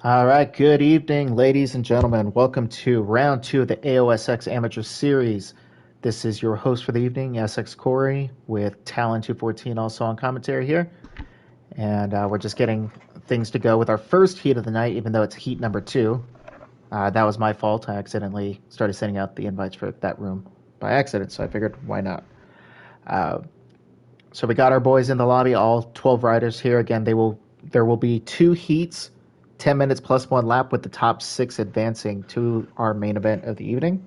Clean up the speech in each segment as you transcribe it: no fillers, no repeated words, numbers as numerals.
All right, good evening, ladies and gentlemen. Welcome to round two of the AOSX Amateur Series. This is your host for the evening, SX Corey, with Talon 214 also on commentary here. And we're just getting things to go with our first heat of the night, even though it's heat number two. That was my fault. I accidentally started sending out the invites for that room by accident, so I figured why not. Uh, so we got our boys in the lobby, all 12 riders here. Again, there will be two heats, 10 minutes plus one lap, with the top six advancing to our main event of the evening.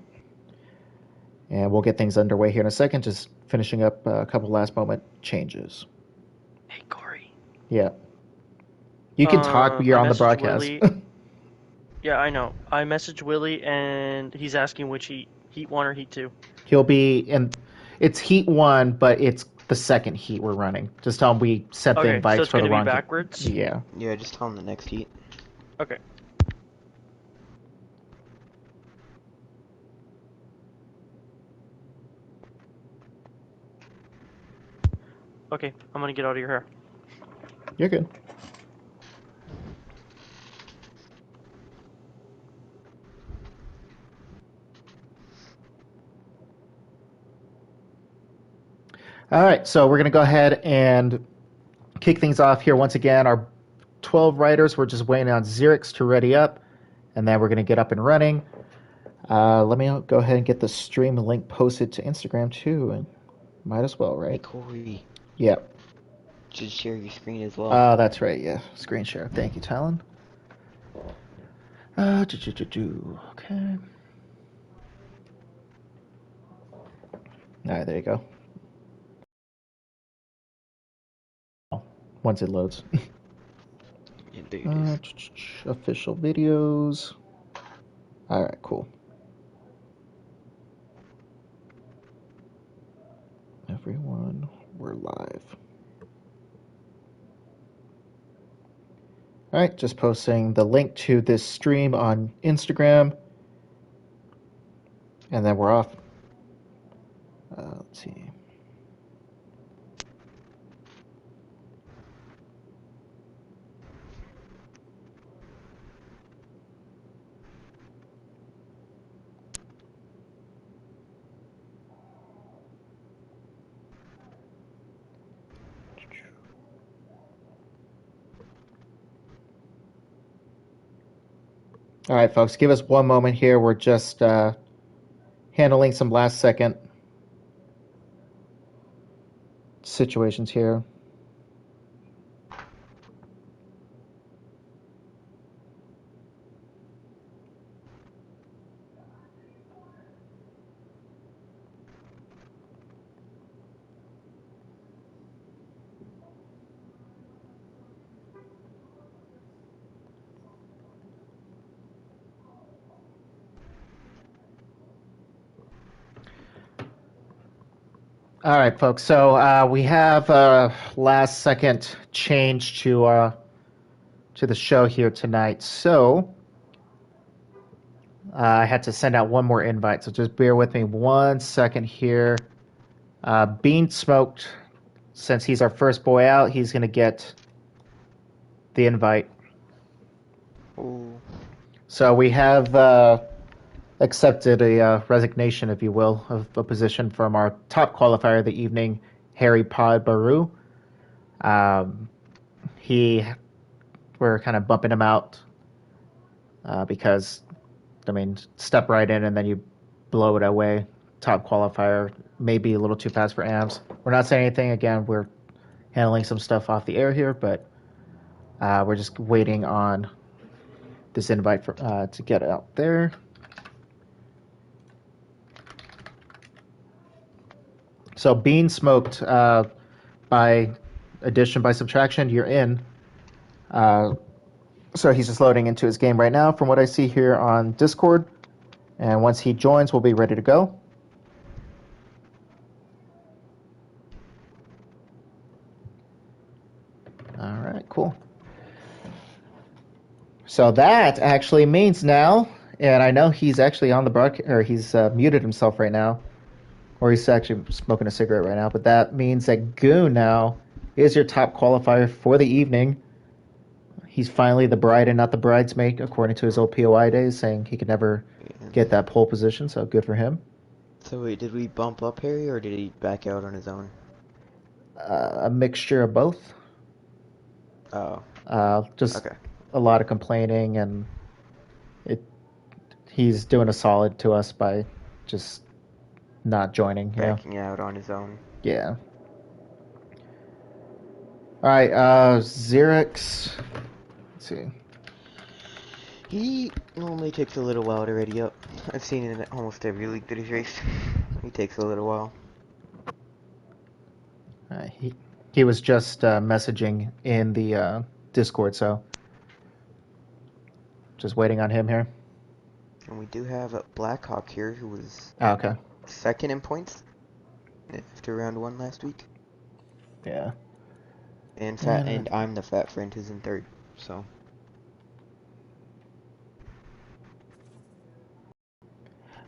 And we'll get things underway here in a second, just finishing up a couple last moment changes. Hey Corey. Yeah. You can talk, but you're I on the messaged broadcast. Willie. Yeah, I know. I messaged Willie and he's asking which heat one or heat two. He'll be in. It's heat one, but it's the second heat we're running. Just tell him we sent the Okay, so invites it's for the gonna be wrong heat. backwards. Yeah. Yeah, just tell him the next heat. Okay. Okay, I'm gonna get out of your hair. You're good. All right, so we're going to go ahead and kick things off here once again. Our 12 riders, we're just waiting on Xerix to ready up, and then we're going to get up and running. Let me go ahead and get the stream link posted to Instagram too, and might as well, Hey right? Corey, Yep. just share your screen as well. That's right, yeah. Screen share. Thank you, Talon. Okay. All right, there you go. Once it loads. Yeah, there it is. Official videos. All right, cool. Everyone, we're live. All right, just posting the link to this stream on Instagram, and then we're off. Let's see. All right, folks, give us one moment here. We're just handling some last second situations here. All right, folks. So we have a last second change to the show here tonight. So I had to send out one more invite. So just bear with me 1 second here. Bean Smoked, since he's our first boy out, he's going to get the invite. Ooh. So we have accepted a resignation, if you will, of a position from our top qualifier of the evening, Harry Pod Baru. We're kind of bumping him out because, I mean, step right in and then you blow it away. Top qualifier, maybe a little too fast for AMS. We're not saying anything. Again, we're handling some stuff off the air here, but we're just waiting on this invite to get out there. So Bean Smoked, by addition, by subtraction, you're in. So he's just loading into his game right now from what I see here on Discord. And once he joins, we'll be ready to go. All right, cool. So that actually means now, and I know he's actually on the broadcast, or he's muted himself right now, or he's actually smoking a cigarette right now, but that means that Goon now is your top qualifier for the evening. he's finally the bride and not the bridesmaid, according to his old POI days, saying he could never get that pole position, so good for him. So wait, did we bump up Harry, or did he back out on his own? A mixture of both. Oh. Just Okay. a lot of complaining, and he's doing a solid to us by just not joining. Backing out on his own. Yeah. All right, Xerix. Let's see. He normally takes a little while to ready up. I've seen it in almost every league that he's raced. He takes a little while. He was just messaging in the Discord, so just waiting on him here. And we do have a Blackhawk here who was okay. second in points after round 1 last week. Yeah. And I'm the fat friend who's in third. So.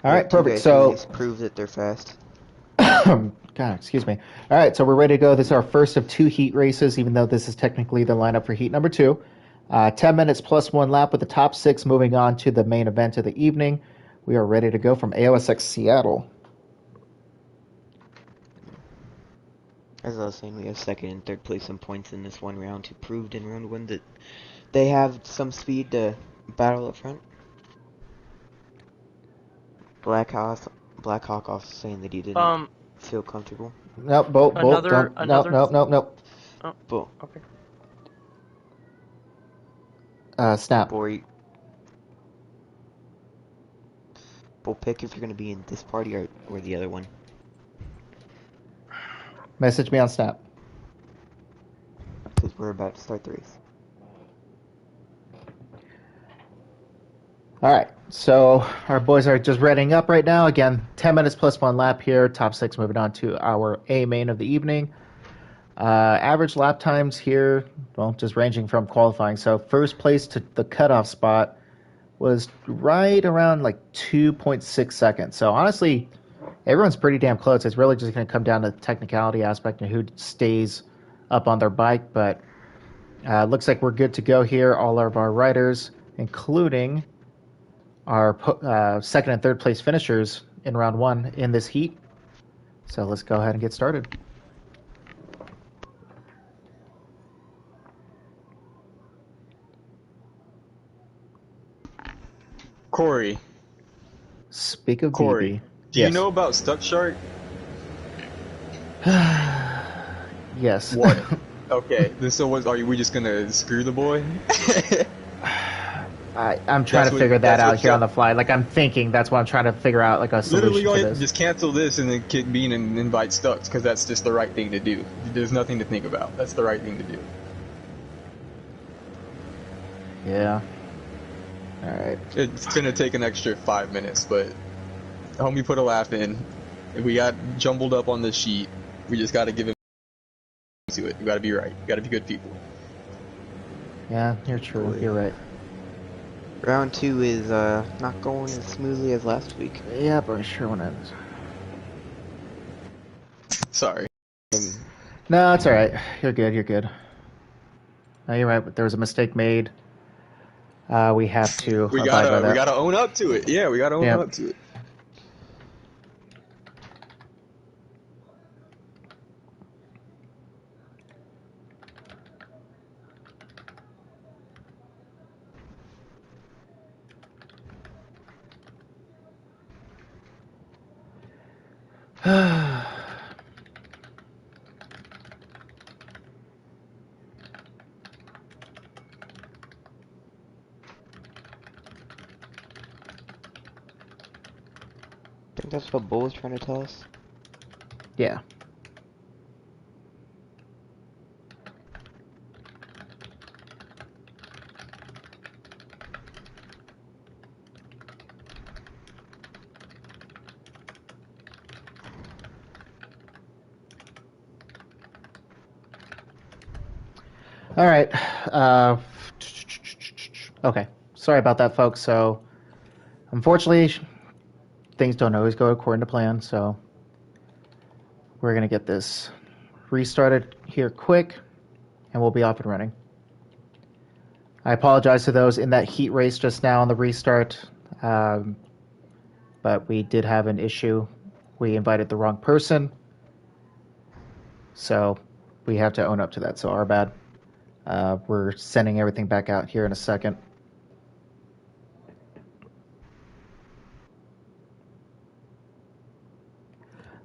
All right, perfect. So prove that they're fast. God, excuse me. All right, so we're ready to go. This is our first of 2 heat races, even though this is technically the lineup for heat number 2. 10 minutes plus 1 lap with the top 6 moving on to the main event of the evening. We are ready to go from AOSX Seattle. As I was saying, we have second and third place in points in this one round, who proved in round 1 that they have some speed to battle up front. Blackhawk also saying that he didn't feel comfortable. Nope, Bolt, don't. Nope. Oh, Bolt. Okay. Snap. Bolt, pick if you're going to be in this party or the other one. Message me on Snap. Because we're about to start the race. All right, so our boys are just readying up right now. Again, 10 minutes plus 1 lap here. Top 6 moving on to our A main of the evening. Average lap times here, well, just ranging from qualifying. So first place to the cutoff spot was right around like 2.6 seconds. So honestly, everyone's pretty damn close. It's really just going to come down to the technicality aspect and who stays up on their bike. But looks like we're good to go here. All of our riders, including our second and third place finishers in round 1 in this heat. So let's go ahead and get started. Corey. Speak of Corey, BB. Do you know about Stuck Shark? Yes. What? Okay. Then so are we just gonna screw the boy? I'm trying to figure that out here on the fly. Like, I'm thinking that's what I'm trying to figure out, like a solution to this. Just cancel this and then kick Bean and invite Stucks, because that's just the right thing to do. There's nothing to think about. That's the right thing to do. Yeah. All right. It's gonna take an extra 5 minutes, but homie put a laugh in. We got jumbled up on this sheet. We just gotta give him to it. You gotta be right. You gotta be good people. Yeah, you're true. You're right. Round 2 is not going as smoothly as last week. Yeah, but I sure want to. Sorry. No, it's all right. You're good. You're good. No, you're right. There was a mistake made. We have to. We gotta own up to it. Yeah, we gotta own up to it. I think that's what Bull was trying to tell us. Yeah. All right. Okay. Sorry about that, folks. So, unfortunately, things don't always go according to plan. So, we're going to get this restarted here quick, and we'll be off and running. I apologize to those in that heat race just now on the restart, but we did have an issue. We invited the wrong person, so we have to own up to that. So our bad. We're sending everything back out here in a second.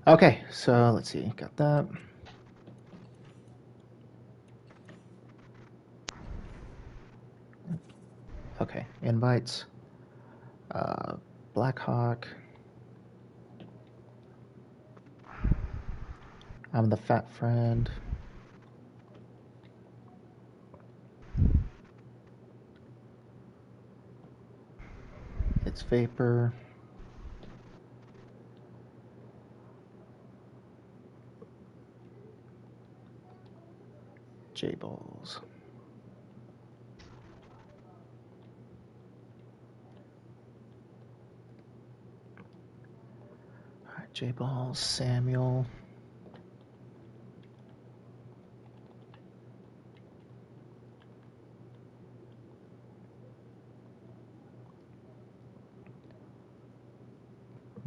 Okay, so let's see. Got that. Okay, invites. Blackhawk. I'm the fat friend. It's Vapor. J-Balls. Alright, J-Balls, Samuel.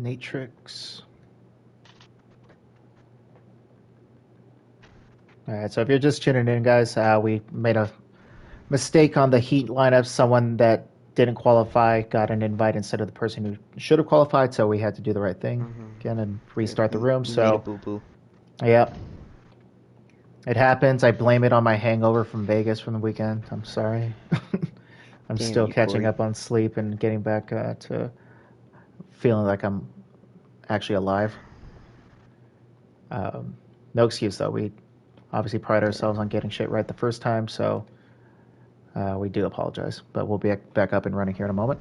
Natrix. Alright, so if you're just tuning in, guys, we made a mistake on the Heat lineup. Someone that didn't qualify got an invite instead of the person who should have qualified, so we had to do the right thing again and restart the room. We made a So, boo-boo. yep. It happens. I blame it on my hangover from Vegas from the weekend. I'm sorry. I'm Damn still you, catching Corey. up on sleep and getting back to feeling like I'm actually alive. No excuse, though. We obviously pride ourselves on getting shit right the first time, so we do apologize. But we'll be back up and running here in a moment.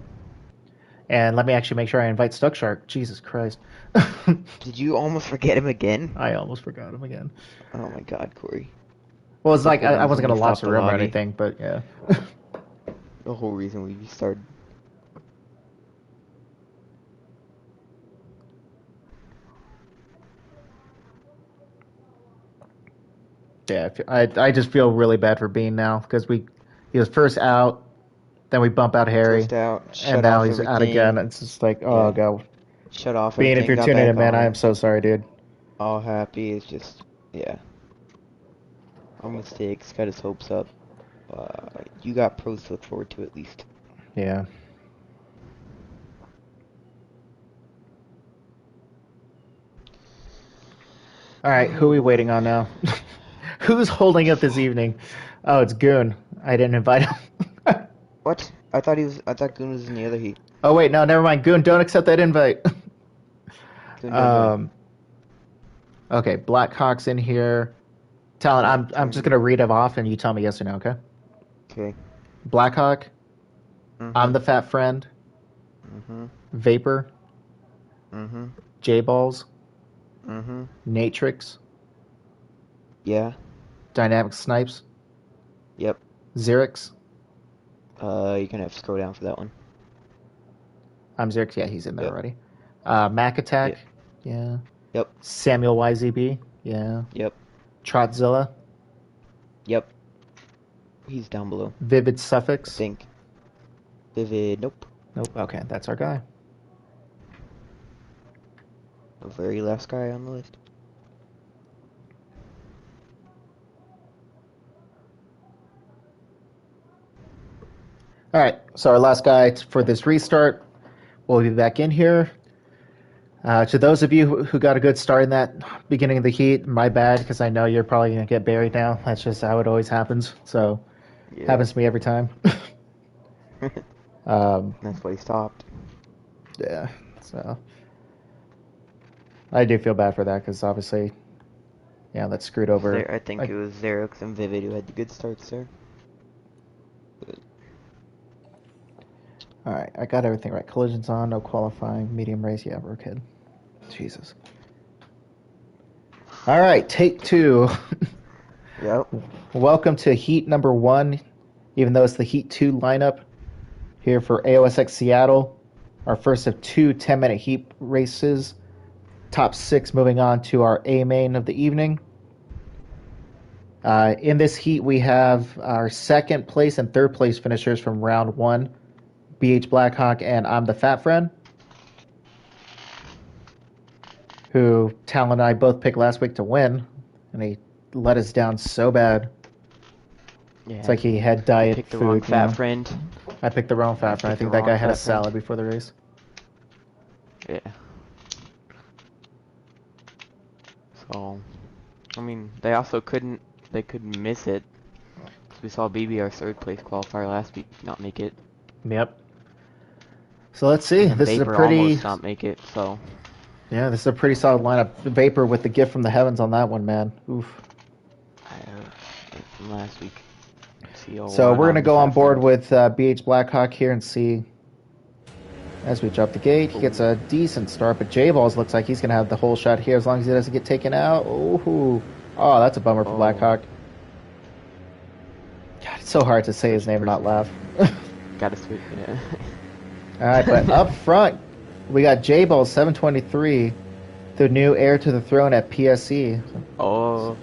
And let me actually make sure I invite Stuck Shark. Jesus Christ. Did you almost forget him again? I almost forgot him again. Oh my god, Corey. Well, it's The like whole I wasn't reason going we to launch stopped the the room or lobby. anything, but yeah. The whole reason we started. Yeah, I just feel really bad for Bean now because he was first out, then we bump out Harry, First out, and shut now off he's out everything. again. It's just like, oh Yeah. god. Shut off Bean, everything. if you're got tuning back in, man, I on. am so sorry, dude. All happy. It's just, yeah. Our mistakes. Got his hopes up. You got pros to look forward to at least. Yeah. All right, who are we Oh, waiting boy. on now? Who's holding up this evening? Oh, it's Goon. I didn't invite him. What? I thought Goon was in the other heat. Oh wait, no, never mind. Goon, don't accept that invite. Goon, don't join. Okay, Blackhawk's in here. Talon, I'm just gonna read them off, and you tell me yes or no. Okay. Okay. Blackhawk. I'm the fat friend. Mm-hmm. Vapor. Mm-hmm. J-Balls. Mm-hmm. Natrix. Yeah. Dynamic Snipes. Yep. Xerix. You're gonna have to scroll down for that one. I'm Xerix. Yeah, he's in there Yep. already. Mac Attack. Yeah. Yep. Samuel YZB. Yeah. Yep. Trotzilla. Yep. He's down below. Vivid I Suffix. think. Vivid. Nope. Nope. Okay, that's our guy. The very last guy on the list. All right, so our last guy for this restart will be back in here. To those of you who got a good start in that beginning of the heat, my bad, because I know you're probably going to get buried now. That's just how it always happens. So, happens to me every time. That's why he stopped. Yeah, so I do feel bad for that because obviously, yeah, that screwed over. I think it was Xerox and Vivid who had the good starts there. All right, I got everything right. Collisions on, no qualifying, medium race. Yeah, we're good. Jesus. All right, take two. Yep. Welcome to Heat number 1, even though it's the Heat 2 lineup here for AOSX Seattle. Our first of two 10-minute Heat races. Top 6 moving on to our A main of the evening. In this heat, we have our second place and third place finishers from round one, BH Blackhawk and I'm the Fat Friend, who Talon and I both picked last week to win, and he let us down so bad. Yeah, It's like he had diet picked the food. wrong fat know? friend. I picked the wrong Fat Friend. I think that guy had a salad before the race. Yeah. So, I mean, they also couldn't miss it. Because we saw BB, our third place qualifier last week, not make it. Yep. So let's see. And This Vapor is a pretty... almost not make it, so... Yeah, this is a pretty solid lineup. Vapor with the gift from the heavens on that one, man. Oof. From last week. So we're going to go on board with BH Blackhawk here and see... As we drop the gate, he gets a decent start, but J-Balls looks like he's going to have the whole shot here as long as he doesn't get taken out. Ooh. Oh, that's a bummer for Blackhawk. God, it's so hard to say his name and not laugh. Gotta switch, yeah. Alright, but up front, we got J-Balls 723, the new heir to the throne at PSE. Oh.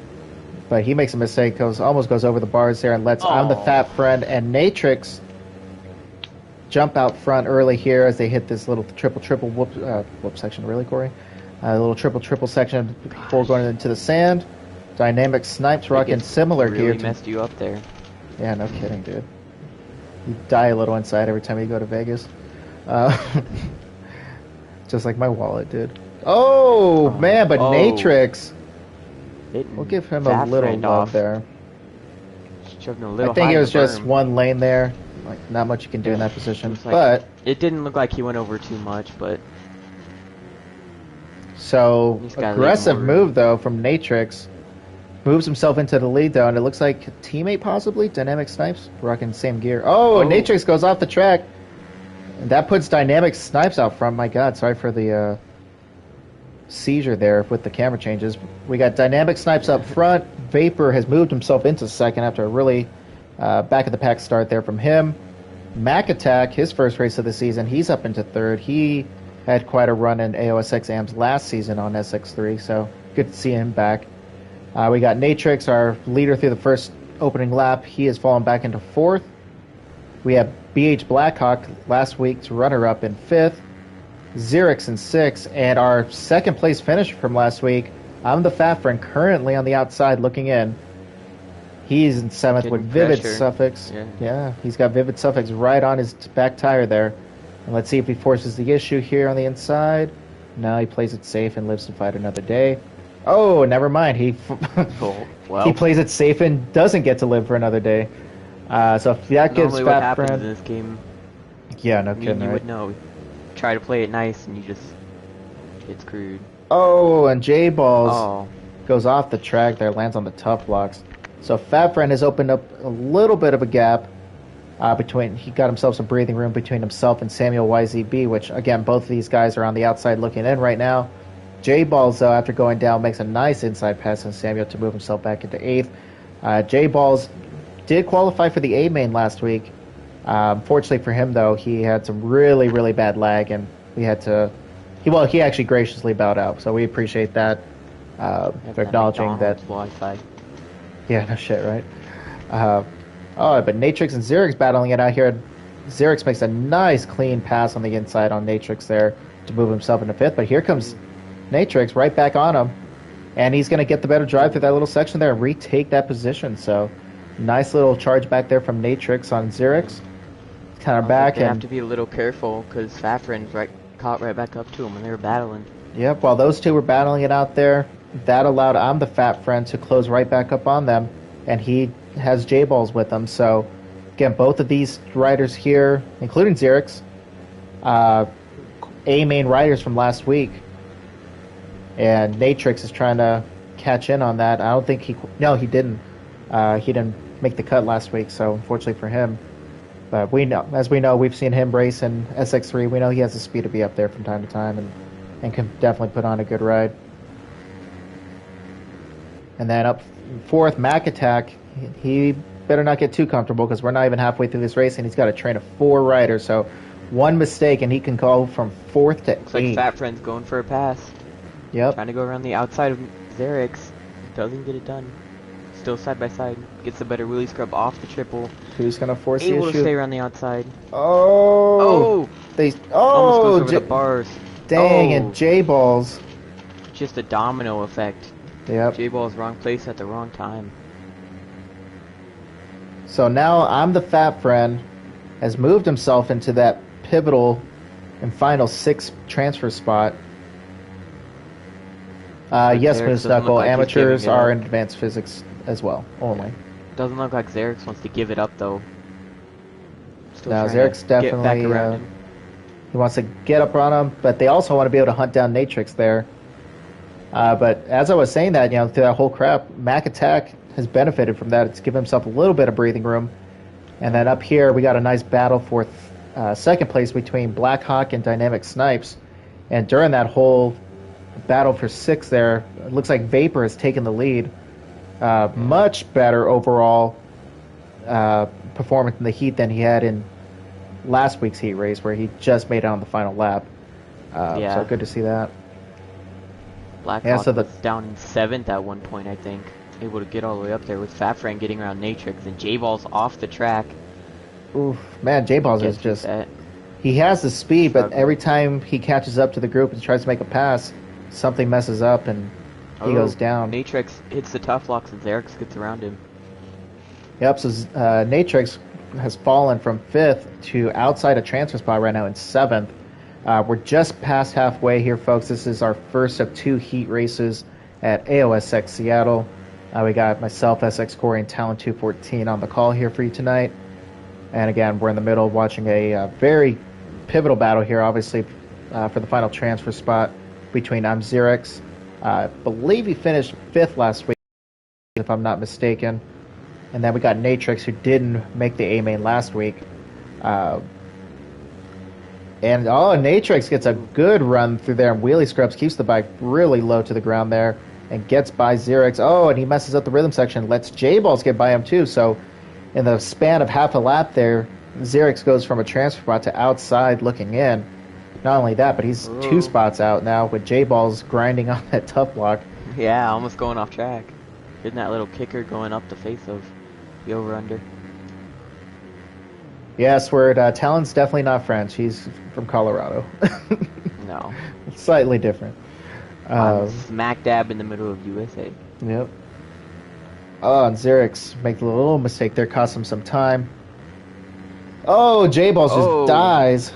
But he makes a mistake, almost goes over the bars there and lets I'm the Fat Friend and Natrix jump out front early here as they hit this little triple whoop section. Really, Corey? A little triple section before going into the sand. Dynamic Snipes rocking similar gear. Really messed you up there. Yeah, no kidding, dude. You die a little inside every time you go to Vegas. Just like my wallet did. Oh, man, but Natrix. We'll give him a little love there. I think it was just one lane there. Like, not much you can do in that position, like, but... It didn't look like he went over too much, but... So, aggressive move, though, from Natrix. Moves himself into the lead, though, and it looks like a teammate, possibly? Dynamic Snipes? Rocking the same gear. Oh, and Natrix goes off the track. And that puts Dynamic Snipes out front. My god, sorry for the seizure there with the camera changes. We got Dynamic Snipes up front. Vapor has moved himself into second after a really... back of the pack start there from him. Mac Attack, his first race of the season, he's up into third. He had quite a run in AOSX AMs last season on SX3, so good to see him back. We got Natrix, our leader through the first opening lap. He has fallen back into fourth. We have BH Blackhawk, last week's runner-up, in fifth. Xerix in sixth, and our second place finisher from last week, I'm the Fat Friend, currently on the outside looking in. He's in seventh with Vivid Suffix. Yeah, he's got Vivid Suffix right on his back tire there. And let's see if he forces the issue here on the inside. No, he plays it safe and lives to fight another day. Oh, never mind. He plays it safe and doesn't get to live for another day. So if that gives Fat Friend... in this game. Yeah, no kidding, you would know. Try to play it nice and you just get screwed. Oh, and J-Balls goes off the track there, lands on the tough blocks. So Fat Friend has opened up a little bit of a gap between... He got himself some breathing room between himself and Samuel YZB, which, again, both of these guys are on the outside looking in right now. J-Balls, though, after going down, makes a nice inside pass on Samuel to move himself back into eighth. J-Balls did qualify for the A main last week. Fortunately for him, though, he had some really, really bad lag, and we had to... He actually graciously bowed out, so we appreciate that for acknowledging that... Wi-Fi. Yeah, no shit, right? But Natrix and Xerix battling it out here. Xerix makes a nice clean pass on the inside on Natrix there to move himself into fifth, but here comes Natrix right back on him, and he's going to get the better drive through that little section there and retake that position. So, nice little charge back there from Natrix on Xerix. Kind of back. They have to be a little careful because Fat Friend's caught right back up to him when they were battling. Yep, while those two were battling it out there, that allowed I'm the Fat Friend to close right back up on them, and he has J-Balls with him. So, again, both of these riders here, including Xerix, A-main riders from last week, and Natrix is trying to catch in on that. I don't think he didn't. He didn't make the cut last week, so unfortunately for him. But as we know, we've seen him race in SX3. We know he has the speed to be up there from time to time, and can definitely put on a good ride. And then up fourth, Mac Attack. He better not get too comfortable because we're not even halfway through this race, and he's got a train of 4 riders. So one mistake, and he can go from 4th to 8th. Looks like Fat Friend's going for a pass. Yep. Trying to go around the outside of Xerix. Doesn't get it done. Still side by side. Gets a better wheelie scrub off the triple. Who's gonna force the Able to issue? stay around the outside. Oh! They Almost goes over the bars. Dang, Oh. and J-Balls. Just a domino effect. Yep. J-Ball's wrong place at the wrong time. So now I'm the fat friend, has moved himself into that pivotal and final 6 transfer spot. Yes, Xerix Moose doesn't look Knuckle, like he's amateurs giving it are up. in advanced physics as well, only. Doesn't look like Xerix wants to give it up though. Still Now, trying Xerix to get back definitely, around him. He wants to get up on him, but they also want to be able to hunt down Natrix there. But as I was saying that, through that whole crap, Mac Attack has benefited from that. It's given himself a little bit of breathing room. And then up here, we got a nice battle for second place between Blackhawk and Dynamic Snipes. And during that whole battle for 6 there, it looks like Vapor has taken the lead. Much better overall performance in the heat than he had in last week's heat race, where he just made it on the final lap. So good to see that. Blackhawk was down in 7th at one point, I think. Able to get all the way up there with Fat Friend getting around Natrix, and J-Ball's off the track. Oof, man, J-Balls is just... He has the speed, but every time he catches up to the group and tries to make a pass, something messes up and he goes down. Natrix hits the tough locks and Xerix gets around him. Yep, so Natrix has fallen from 5th to outside a transfer spot right now in 7th. We're just past halfway here, folks. This is our first of 2 heat races at AOSX Seattle. We got myself, SX Corey, and Talon 214 on the call here for you tonight. And again, we're in the middle of watching a very pivotal battle here, obviously, for the final transfer spot between Xerix. I believe he finished 5th last week, if I'm not mistaken. And then we got Natrix, who didn't make the A-main last week. Natrix gets a good run through there, and wheelie scrubs, keeps the bike really low to the ground there, and gets by Xerix. Oh, and he messes up the rhythm section, lets J-Balls get by him too. So in the span of half a lap there, Xerix goes from a transfer spot to outside looking in. Not only that, but he's 2 spots out now with J-Balls grinding on that tough block. Yeah, almost going off track. Getting that little kicker going up the face of the over-under. Yes, Talon's definitely not French. He's from Colorado. No. It's slightly different. Smack dab in the middle of USA. Yep. Oh, and Xerix makes a little mistake there, cost him some time. Oh, J-Balls just dies.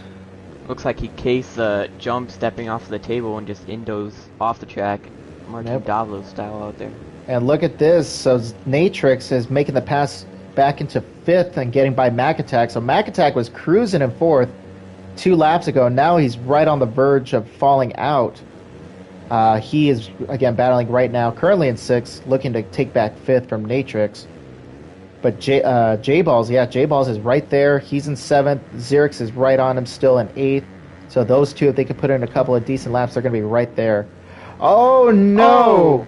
Looks like he cased the jump stepping off the table and just indos off the track. Martin Davlos style out there. And look at this. So Natrix is making the pass back into 5th and getting by Mac Attack. So Mac Attack was cruising in 4th 2 laps ago. Now he's right on the verge of falling out. He is, again, battling right now, currently in 6th, looking to take back 5th from Natrix. But J-Balls is right there. He's in 7th. Xerix is right on him, still in 8th. So those two, if they can put in a couple of decent laps, they're going to be right there. Oh, no!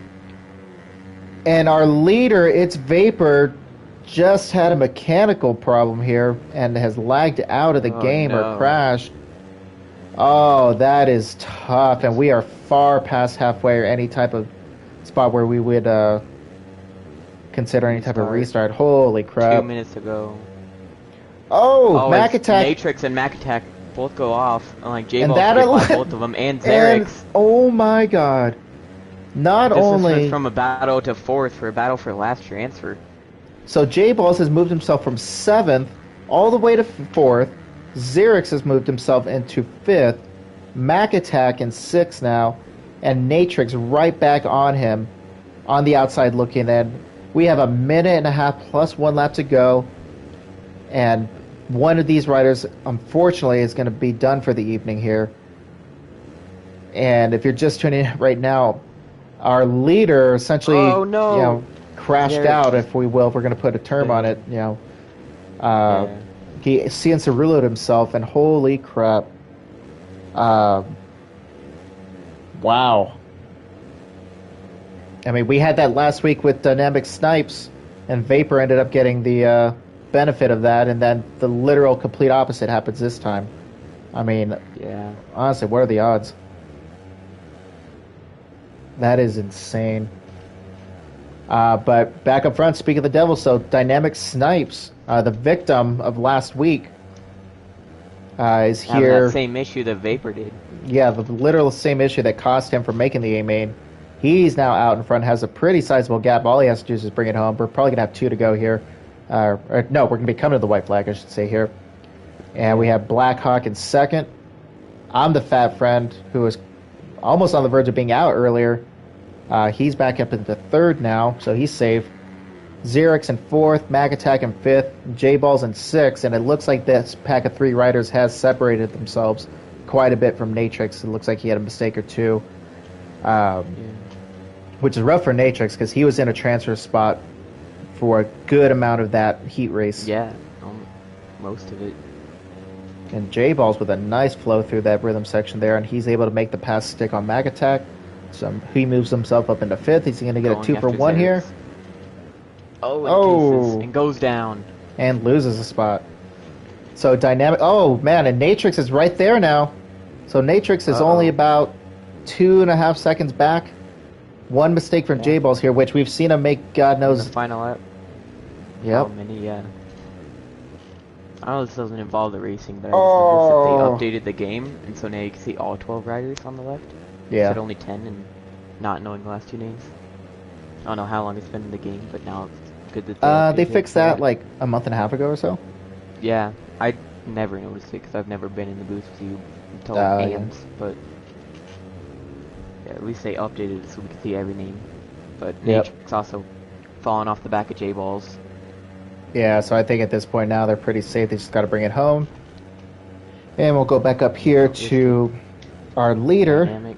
And our leader, it's Vapor, just had a mechanical problem here and has lagged out of the game or crashed. Oh, that is tough. And we are far past halfway or any type of spot where we would consider any type of restart. Holy crap. 2 minutes to go. Oh, Mac Attack. Natrix and Mac Attack both go off. Like J-Balls get by both of them and Xerix. And, oh my god. This is from a battle to 4th for a battle for last transfer. So J-Balls has moved himself from 7th all the way to 4th. Xerix has moved himself into 5th. Mac Attack in 6th now. And Natrix right back on him on the outside looking in. We have a minute and a half plus 1 lap to go. And one of these riders, unfortunately, is going to be done for the evening here. And if you're just tuning in right now, our leader essentially crashed out, if we will, if we're going to put a term on it. He Cian Cerulo'd himself, and holy crap. Wow. I mean, we had that last week with Dynamic Snipes, and Vapor ended up getting the benefit of that, and then the literal complete opposite happens this time. I mean, honestly, what are the odds? That is insane. But back up front, speak of the devil, so Dynamic Snipes, the victim of last week, is Having that here. same issue that Vapor did. Yeah, the literal same issue that cost him from making the A main. He's now out in front, has a pretty sizable gap. All he has to do is just bring it home. We're probably going to have 2 to go here. No, we're going to be coming to the white flag, I should say, here. And we have Blackhawk in second. I'm the fat friend who was almost on the verge of being out earlier. He's back up into third now, so he's safe. Xerix in fourth, Mag Attack in fifth, J-Balls in sixth, and it looks like this pack of 3 riders has separated themselves quite a bit from Natrix. It looks like he had a mistake or two, which is rough for Natrix because he was in a transfer spot for a good amount of that heat race. Yeah, most of it. And J-Balls with a nice flow through that rhythm section there, and he's able to make the pass stick on Mag Attack. So he moves himself up into fifth. He's going to get a 2 for 1 here. And goes down. And loses a spot. So Dynamic... Oh, man, and Natrix is right there now. So Natrix is only about 2.5 seconds back. One mistake from J-Balls here, which we've seen him make, God knows... In the final lap. Yep. I know this doesn't involve the racing, but I just noticed that they updated the game, and so now you can see all 12 riders on the left. Yeah. Instead only 10, and not knowing the last 2 names. I don't know how long it's been in the game, but now it's good that they fixed that like a month and a half ago or so. Yeah, I never noticed it because I've never been in the booth with you until AMs, but yeah, at least they updated it so we can see every name. But Natrix also falling off the back of J-Balls. Yeah, so I think at this point now they're pretty safe. They just got to bring it home. And we'll go back up here to our leader.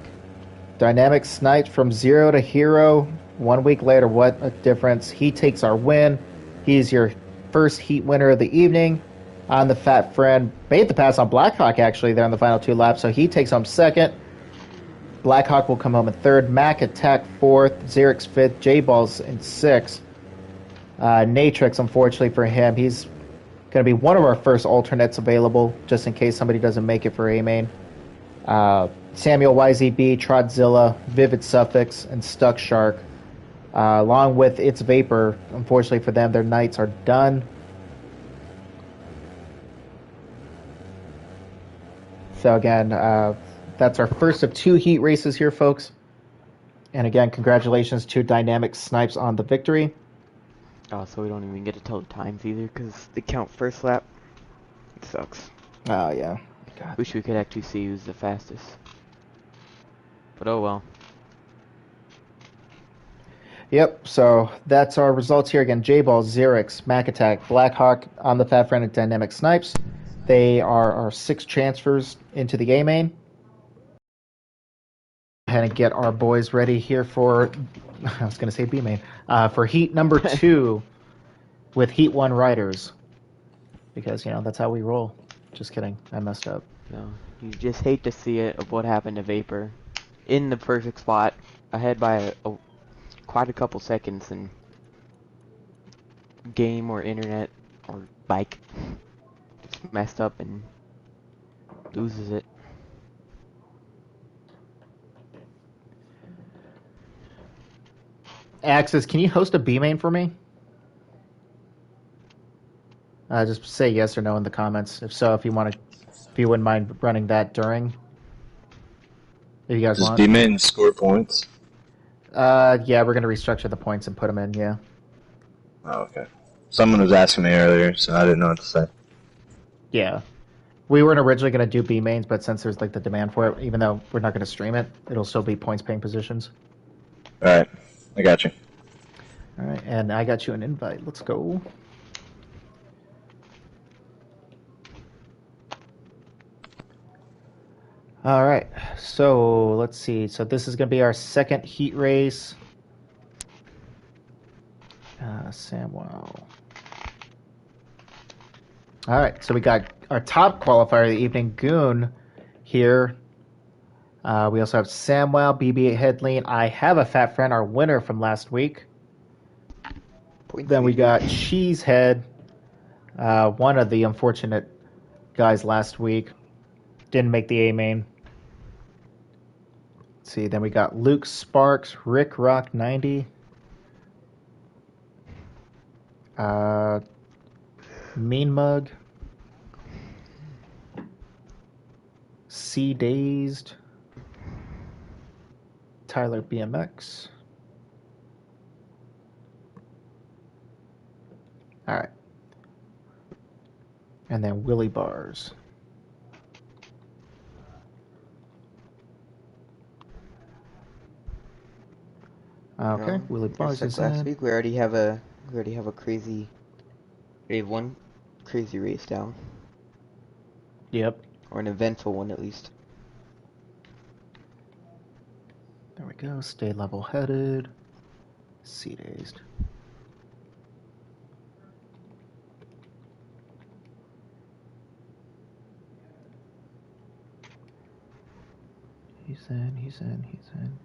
Dynamic Snipes from 0 to hero. 1 week later, what a difference. He takes our win. He's your first heat winner of the evening. On the fat friend, made the pass on Blackhawk actually there in the final 2 laps, so he takes home second. Blackhawk will come home in third. Mac Attack fourth. Xerix fifth. J-Balls in sixth. Natrix, unfortunately for him, he's going to be one of our first alternates available, just in case somebody doesn't make it for A-Main. Samuel YZB, Trotzilla, Vivid Suffix, and Stuck Shark. Along with It's Vapor, unfortunately for them, their nights are done. So again, that's our first of 2 heat races here, folks. And again, congratulations to Dynamic Snipes on the victory. Oh, so we don't even get to tell the times either, because they count first lap. It sucks. Oh, yeah. God. Wish we could actually see who's the fastest. But oh well. Yep, so that's our results here. Again, J-Ball, Xerix, Mac Attack, Blackhawk, on the Fat Friend, and Dynamic Snipes. They are our 6 transfers into the A-Main. And get our boys ready here for, I was going to say B-Main, for heat number 2 with Heat 1 riders. Because, that's how we roll. Just kidding, I messed up. No, you just hate to see it of what happened to Vapor. In the perfect spot, ahead by quite a couple seconds, and game or internet or bike just messed up and loses it. Axis, can you host a B-Main for me? Just say yes or no in the comments. If so, if you wouldn't mind running that during. If you guys want. Does B-Main score points? Yeah, we're gonna restructure the points and put them in. Yeah. Oh, okay. Someone was asking me earlier, so I didn't know what to say. Yeah, we weren't originally gonna do B-Mains, but since there's like the demand for it, even though we're not gonna stream it, it'll still be points-paying positions. All right, I got you. All right, and I got you an invite. Let's go. All right, so let's see. So this is going to be our second heat race. Samwell. All right, so we got our top qualifier of the evening, Goon, here. We also have Samwell, BB8 Headlean. I have a fat friend, our winner from last week. Then we got Cheesehead, one of the unfortunate guys last week. Didn't make the A-Main. See, then we got Luke Sparks, Rick Rock 90, Mean Mug. Sea Dazed. Tyler BMX. All right. And then Willie Bars. Okay, Willie Bars Just is like last in. week, we already have a crazy. We have one crazy race down, Yep. or an eventful one at least. There we go. Stay level-headed. Sea Dazed. He's in, he's in, he's in.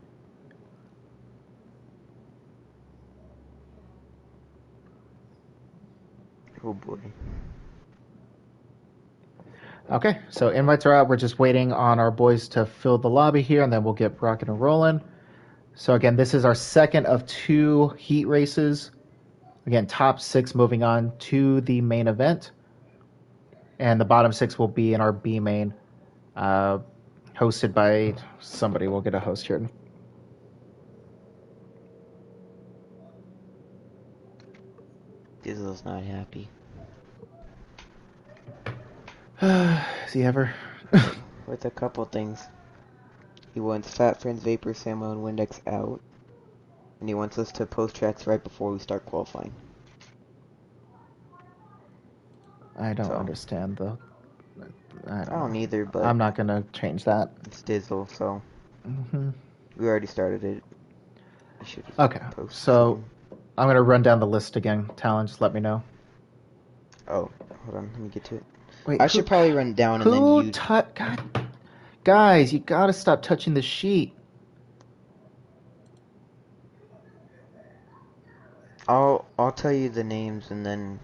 Oh boy. Okay, so invites are out. We're just waiting on our boys to fill the lobby here, and then we'll get rocking and rolling. So again, this is our second of 2 heat races. Again, top 6 moving on to the main event. And the bottom 6 will be in our B main, hosted by somebody. We'll get a host here. Dizzle's not happy. Is he ever? With a couple things. He wants Fat Friends, Vapor, Samo, and Windex out. And he wants us to post tracks right before we start qualifying. I don't understand the. I don't either, but I'm not gonna change that. it's Dizzle, so Mm-hmm. we already started it. Okay, so I'm gonna run down the list again. Talon, just let me know. Oh, hold on, let me get to it. Wait, I should probably run down and then you. God, guys, you gotta stop touching the sheet. I'll tell you the names and then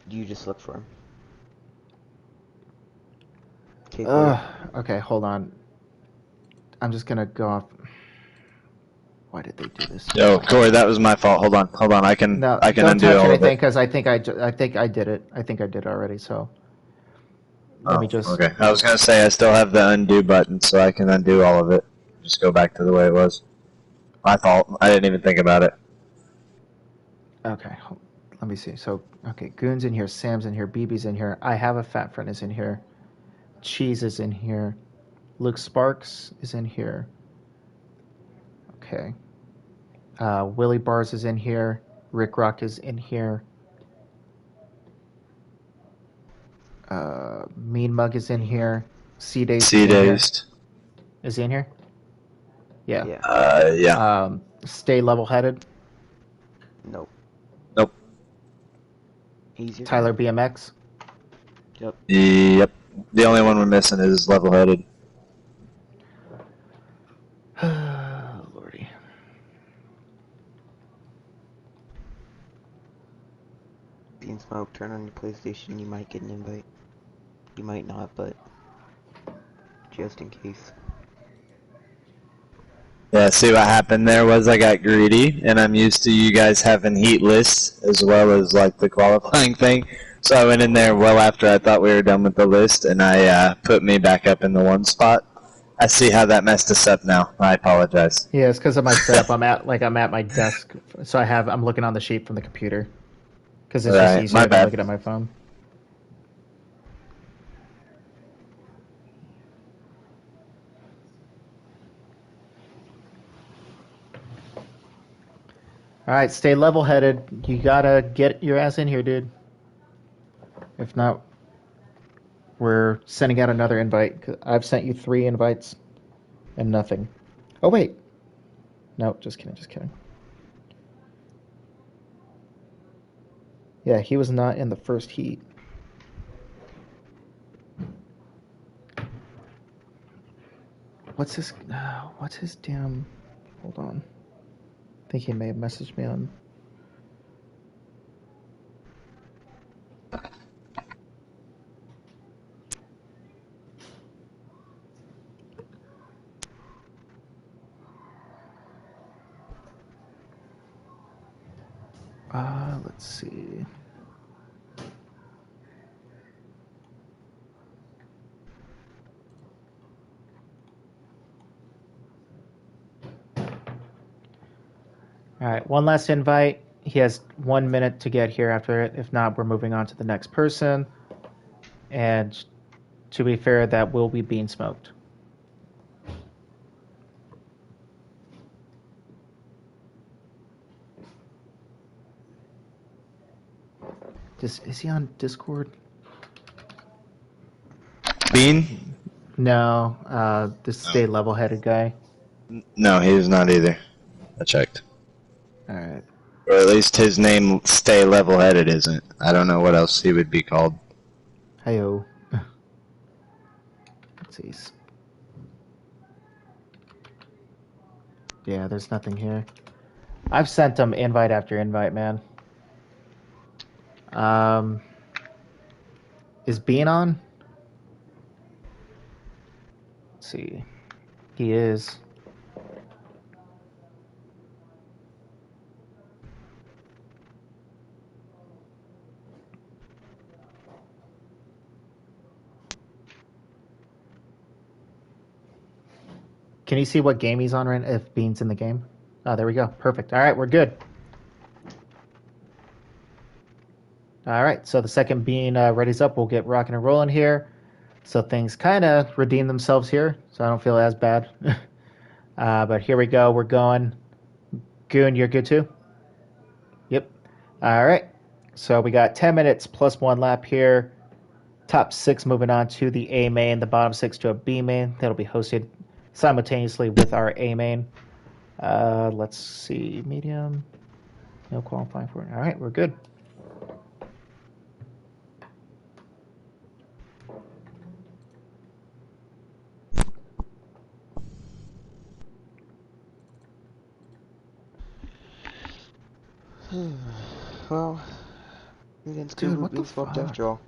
you just look for them. Okay, Okay, hold on. I'm just gonna go off. Why did they do this? Yo, Corey, that was my fault. Hold on. I can No, undo don't touch all of anything it. because I think I did it. I think I did already. So let me just. Okay. I was gonna say I still have the undo button, so I can undo all of it. Just go back to the way it was. My fault. I didn't even think about it. Okay, let me see. So okay, Goon's in here, Sam's in here, BB's in here. I have a fat friend is in here. Cheese is in here. Luke Sparks is in here. Okay. Willie Bars is in here. Rick Rock is in here. Mean Mug is in here. Sea Dazed is in here. Is he in here? Yeah. Yeah. Stay level-headed. Nope. Easier. Tyler BMX. Yep. Yep. The only one we're missing is level-headed. Lordy. Bean Smoke, turn on your PlayStation, you might get an invite. You might not, but just in case. Yeah, see what happened there was I got greedy, and I'm used to you guys having heat lists as well as like the qualifying thing. So I went in there well after I thought we were done with the list, and I put me back up in the 1 spot. I see how that messed us up now. I apologize. Yeah, it's because of my setup. I'm at my desk, so I'm looking on the sheet from the computer because it's just easier than looking at my phone. All right, stay level-headed. You gotta get your ass in here, dude. If not, we're sending out another invite. I've sent you 3 invites and nothing. Oh wait, no, just kidding. Yeah, he was not in the first heat. What's his damn? Hold on. I think he may have messaged me on. Let's see. All right, one last invite. He has 1 minute to get here after it. If not, we're moving on to the next person. And to be fair, that will be bean smoked. Is he on Discord? Bean? No, this stay level-headed guy. No, he's not either. I checked. All right. Or at least his name, Stay Level-Headed, isn't. I don't know what else he would be called. Heyo. Let's see. Yeah, there's nothing here. I've sent him invite after invite, man. Is Bean on? Let's see. He is. Can you see what game he's on right now, if Bean's in the game? Oh, there we go. Perfect. All right, we're good. All right, so the second Bean ready's up, we'll get rocking and rolling here. So things kind of redeem themselves here, so I don't feel as bad. But here we go. We're going. Goon, you're good too? Yep. All right. So we got 10 minutes plus 1 lap here. Top 6 moving on to the A main, the bottom 6 to a B main. That'll be hosted simultaneously with our A main. Let's see. Medium. No qualifying for it. All right, we're good. Well, we didn't Dude, what the being swapped fuck? after all.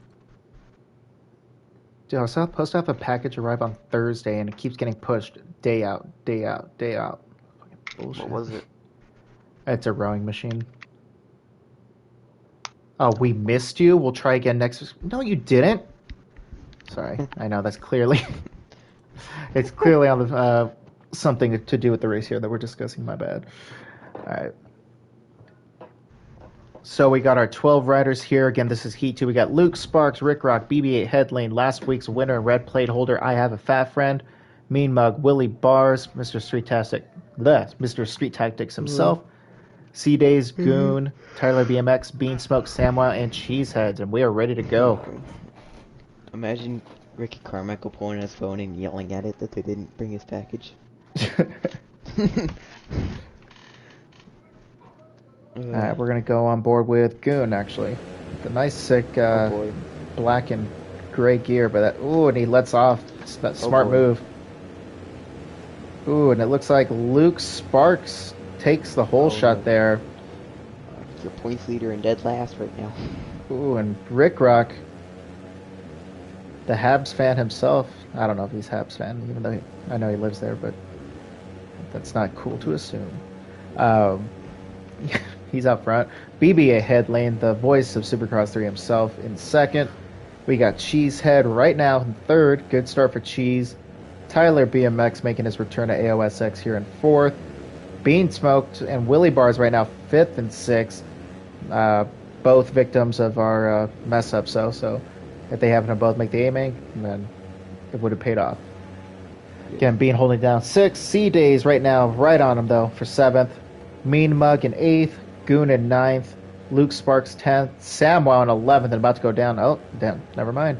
Dude, I was supposed to have a package arrive on Thursday, and it keeps getting pushed day out, day out, day out. Fucking bullshit. What was it? It's a rowing machine. Oh, we missed you. We'll try again next. No, you didn't. Sorry, I know that's clearly. It's clearly on the something to do with the race here that we're discussing. My bad. All right. So we got our 12 riders here. Again, this is Heat 2. We got Luke, Sparks, Rick Rock, BB-8 Headlane, last week's winner and red plate holder, I Have a Fat Friend, Mean Mug, Willie Bars, Mr. Street Tactics himself, C-Days, Goon, Tyler BMX, Bean Smoke, Samwell, and Cheeseheads, and we are ready to go. Imagine Ricky Carmichael pulling his phone and yelling at it that they didn't bring his package. Alright, we're going to go on board with Goon, actually. The nice, sick black and gray gear, but that, ooh, and he lets off. That smart move. Ooh, and it looks like Luke Sparks takes the whole shot there. Your points leader and dead last right now. Ooh, and Rick Rock, the Habs fan himself. I don't know if he's Habs fan, even though I know he lives there, but that's not cool to assume. He's up front. BB-8 Headlane, the voice of Supercross 3 himself, in second. We got Cheesehead right now in third. Good start for Cheese. Tyler BMX making his return to AOSX here in fourth. Bean Smoked and Willie Bars right now fifth and sixth. Both victims of our mess up. So if they happen to both make the A main, then it would have paid off. Again, Bean holding down sixth. C-Days right now right on him though for seventh. Mean Mug in eighth. Goon in ninth. Luke Sparks 10th. Samwow in 11th and about to go down. Oh, damn, never mind.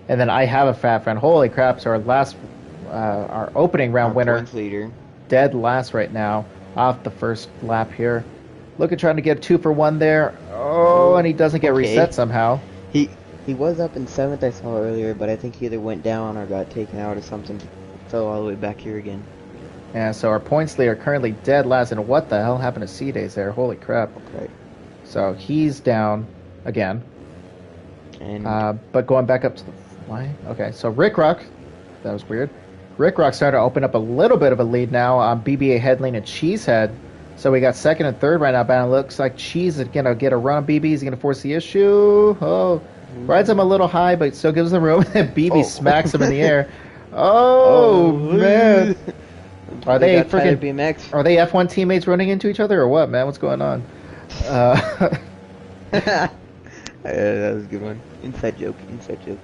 And then I Have a Fat Friend. Holy crap, so our opening round winner. Points leader. Dead last right now off the first lap here. Look at trying to get 2 for 1 there. Oh, and he doesn't get reset somehow. He was up in 7th I saw earlier, but I think he either went down or got taken out or something. Fell all the way back here again. And so our points leader currently dead last. And what the hell happened to C-Days there? Holy crap. Okay. So he's down again. And But going back up to the line. Okay, so Rick Rock. That was weird. Rick Rock starting to open up a little bit of a lead now on BB-8 Headlane and Cheesehead. So we got second and third right now, but it looks like Cheese is going to get a run on BB. He's going to force the issue. Oh, rides him a little high, but still gives him room. And BB smacks him in the air. Oh, man. Are They they got Tyler freaking? BMX. Are they F1 teammates running into each other or what, man? What's going on? That was a good one. Inside joke. Inside joke.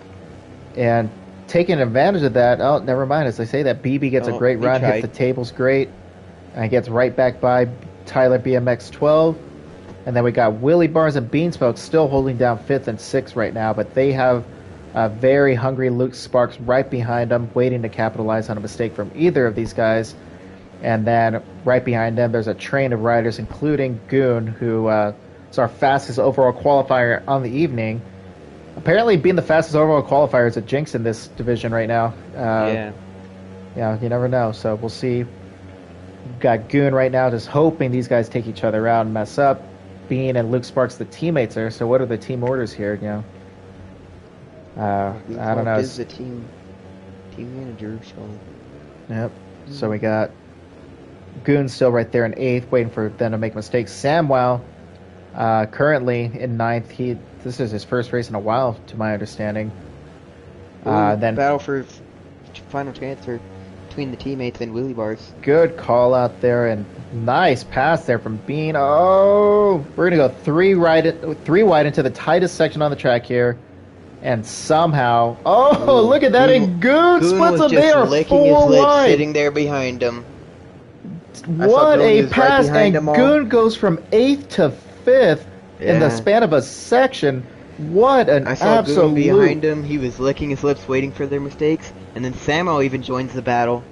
And taking advantage of that, oh, never mind. As I say that, BB gets a Oh, great he run, tried. hits the tables great, and gets right back by Tyler BMX 12. And then we got Willie Bars and Beansmoke still holding down 5th and 6th right now, but they have a very hungry Luke Sparks right behind them, waiting to capitalize on a mistake from either of these guys. And then right behind them, there's a train of riders, including Goon, who is our fastest overall qualifier on the evening. Apparently, being the fastest overall qualifier is a jinx in this division right now. Yeah. Yeah, you never know. So we'll see. We've got Goon right now, just hoping these guys take each other out and mess up. Bean and Luke Sparks, the teammates there. So what are the team orders here? You know, I don't know. Is the team manager? So. Yep. So we got Goon still right there in 8th, waiting for them to make mistakes. Samwow, currently in 9th. This is his first race in a while, to my understanding. Then battle for final transfer between the teammates and Willie Bars. good call out there and nice pass there from Bean. Oh, we're gonna go three wide into the tightest section on the track here, and somehow, look at that! And Goon Goon splits was them. They just are licking his full lips, wide. sitting there behind him. I What saw Goon a was right pass! behind And them all. Goon goes from 8th to 5th in the Yeah. span of a section. What an I saw absolute! Goon behind him. He was licking his lips, waiting for their mistakes. And then Samo even joins the battle.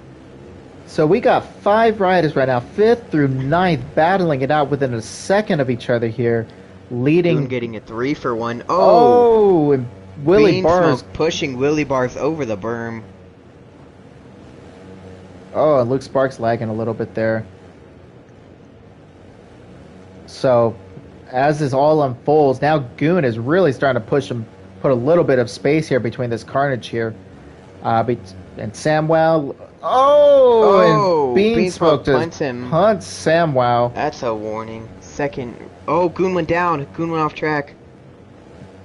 So we got 5 riders right now, 5th through 9th, battling it out within a second of each other here, leading. Goon getting a 3 for 1. And Willie Bars. Beansmoke pushing Willie Bars over the berm. Oh, and Luke Sparks lagging a little bit there. So, as this all unfolds, now Goon is really starting to push him, put a little bit of space here between this carnage here. And Samwow. And Beansmoke punts just him. punts Samwow. That's a warning. Second. Oh, Goon went down. Goon went off track.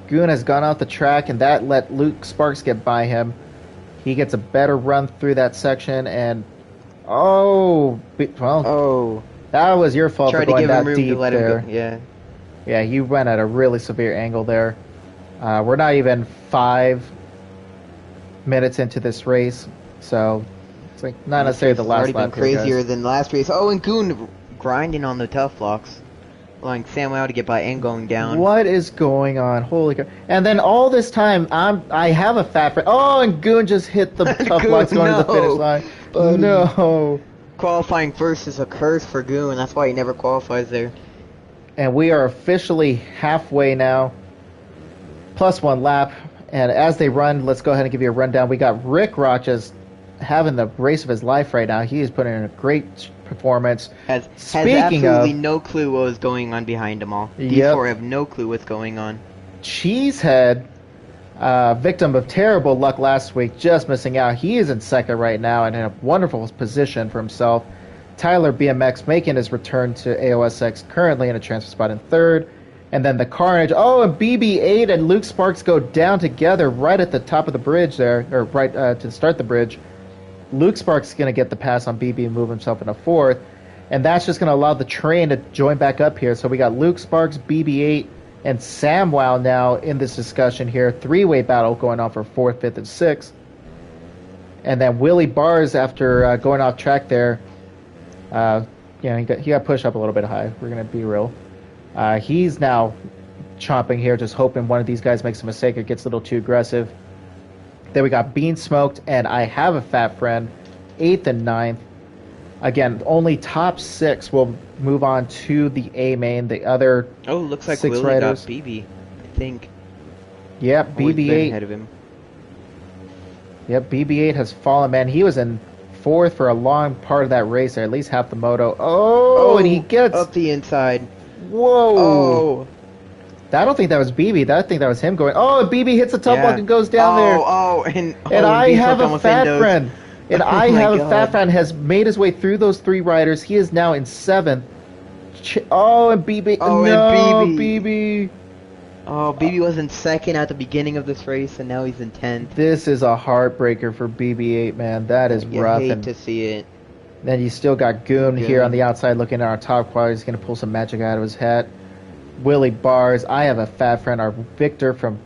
Goon has gone off the track, and that let Luke Sparks get by him. He gets a better run through that section, and that was your fault for Tried to going give him that room deep to let there. him go. Yeah. Yeah, you went at a really severe angle there. We're not even 5 minutes into this race, so it's like not necessarily the last already been lap here, crazier guys. than last race. Oh, and Goon grinding on the tough blocks, allowing Samwow to get by and going down. What is going on? Holy cow. And then all this time, I have a fat friend. Oh, and Goon just hit the tough Goon, blocks going to the finish no. line. Buddy. No. Qualifying first is a curse for Goon. That's why he never qualifies there. And we are officially halfway now, plus 1 lap. And as they run, let's go ahead and give you a rundown. We got Rick Roches having the race of his life right now. He is putting in a great performance. Has Speaking absolutely of, no clue what was going on behind them all. Yep. These 4 have no clue what's going on. Cheesehead, victim of terrible luck last week, just missing out. He is in second right now and in a wonderful position for himself. Tyler BMX making his return to AOSX, currently in a transfer spot in 3rd. And then the Carnage. Oh, and BB8 and Luke Sparks go down together right at the top of the bridge there, or right to start the bridge. Luke Sparks is going to get the pass on BB and move himself into 4th. And that's just going to allow the train to join back up here. So we got Luke Sparks, BB8, and Samwow now in this discussion here. 3-way battle going on for 4th, 5th, and 6th. And then Willie Bars, after going off track there, he got pushed up a little bit high. We're going to be real. He's now chomping here, just hoping one of these guys makes a mistake or gets a little too aggressive. Then we got Bean Smoked, and I have a fat friend, 8th and 9th. Again, only top 6 will move on to the A main. The other looks like 6 Willie riders. got BB, I think. Yep, Always been BB8. ahead of him. Yep, BB8 has fallen, man. He was in 4th for a long part of that race, or at least half the moto. And he gets up the inside. Whoa! Oh, I don't think that was BB. I think that was him going. Oh, and BB hits the top block and goes down there. And I have a fat friend. And I have a fat friend has made his way through those 3 riders. He is now in 7th. And BB. And BB. Oh, BB was in 2nd at the beginning of this race, and now he's in 10th. This is a heartbreaker for BB8, man. That is rough. You hate And to see it. Then you still got Goon here on the outside looking at our top quad. He's going to pull some magic out of his hat. Willie Bars. I have a fat friend, our Victor from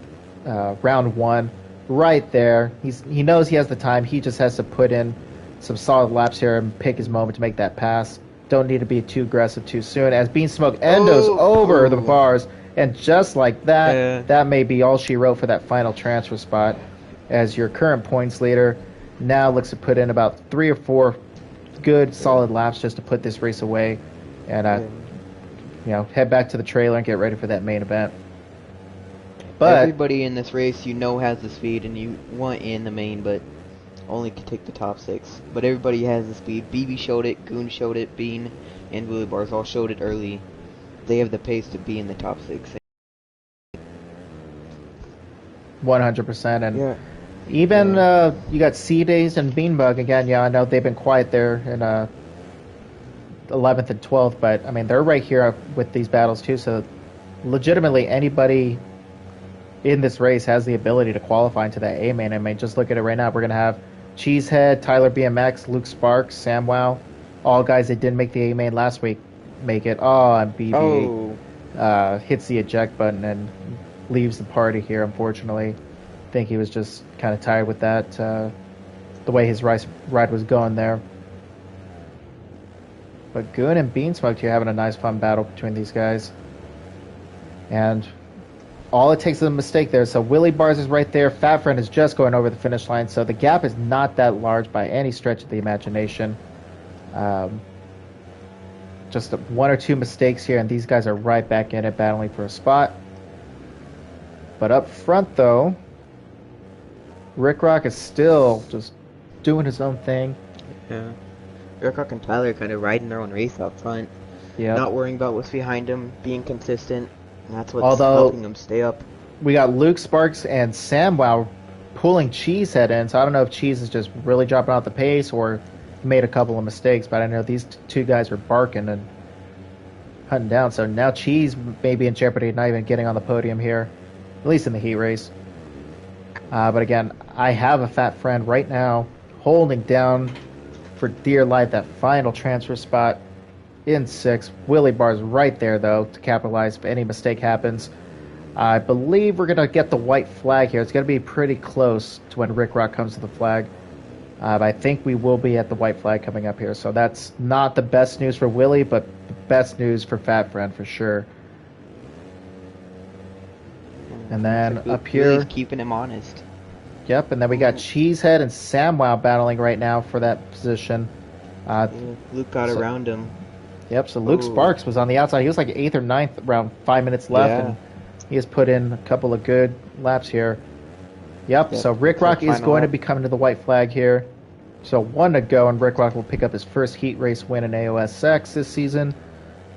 round 1, right there. He knows he has the time. He just has to put in some solid laps here and pick his moment to make that pass. Don't need to be too aggressive too soon. As Beansmoke endos over the bars, and just like that, that may be all she wrote for that final transfer spot. As your current points leader now looks to put in about 3 or 4 good solid laps just to put this race away, and head back to the trailer and get ready for that main event. But everybody in this race has the speed, and you want in the main, but only to take the top 6. But everybody has the speed. BB showed it, Goon showed it, Bean and Willie Bars all showed it early. They have the pace to be in the top 6. 100%, and even you got C Days and Beanbug again. Yeah, I know they've been quiet there in 11th and 12th, but I mean they're right here with these battles too. So legitimately, anybody in this race has the ability to qualify into that A main. I mean, just look at it right now. We're gonna have Cheesehead, Tyler BMX, Luke Sparks, SamWow, all guys that didn't make the A main last week make it. Oh, and BB hits the eject button and leaves the party here, unfortunately. I think he was just kind of tired with that, the way his ride was going there. But Goon and Beansmoke here having a nice fun battle between these guys. And all it takes is a mistake there. So Willie Bars is right there. Fat Friend is just going over the finish line. So the gap is not that large by any stretch of the imagination. Just 1 or 2 mistakes here, and these guys are right back in it, battling for a spot. But up front, though, Rick Rock is still just doing his own thing. Yeah. Rick Rock and Tyler kind of riding their own race up front. Yeah. Not worrying about what's behind them, being consistent. And that's what's helping them stay up. We got Luke Sparks and SamWow pulling Cheesehead in, so I don't know if Cheese is just really dropping out the pace or made a couple of mistakes, but I know these 2 guys were barking and hunting down. So now Cheese may be in jeopardy of not even getting on the podium here, at least in the heat race. But again, I have a fat friend right now holding down for dear life that final transfer spot in 6. Willie Bars right there, though, to capitalize if any mistake happens. I believe we're going to get the white flag here. It's going to be pretty close to when Rick Rock comes to the flag. I think we will be at the white flag coming up here. So that's not the best news for Willie, but the best news for Fat Friend for sure. And then up here, Willie's keeping him honest. Yep, and then we got Cheesehead and SamWow battling right now for that position. Luke got around him. Yep, so Luke Sparks was on the outside. He was like 8th or 9th, around 5 minutes left, and he has put in a couple of good laps here. Yep, so Rick Rock is going to be coming to the white flag here. So 1 to go, and Rick Rock will pick up his first heat race win in AOSX this season.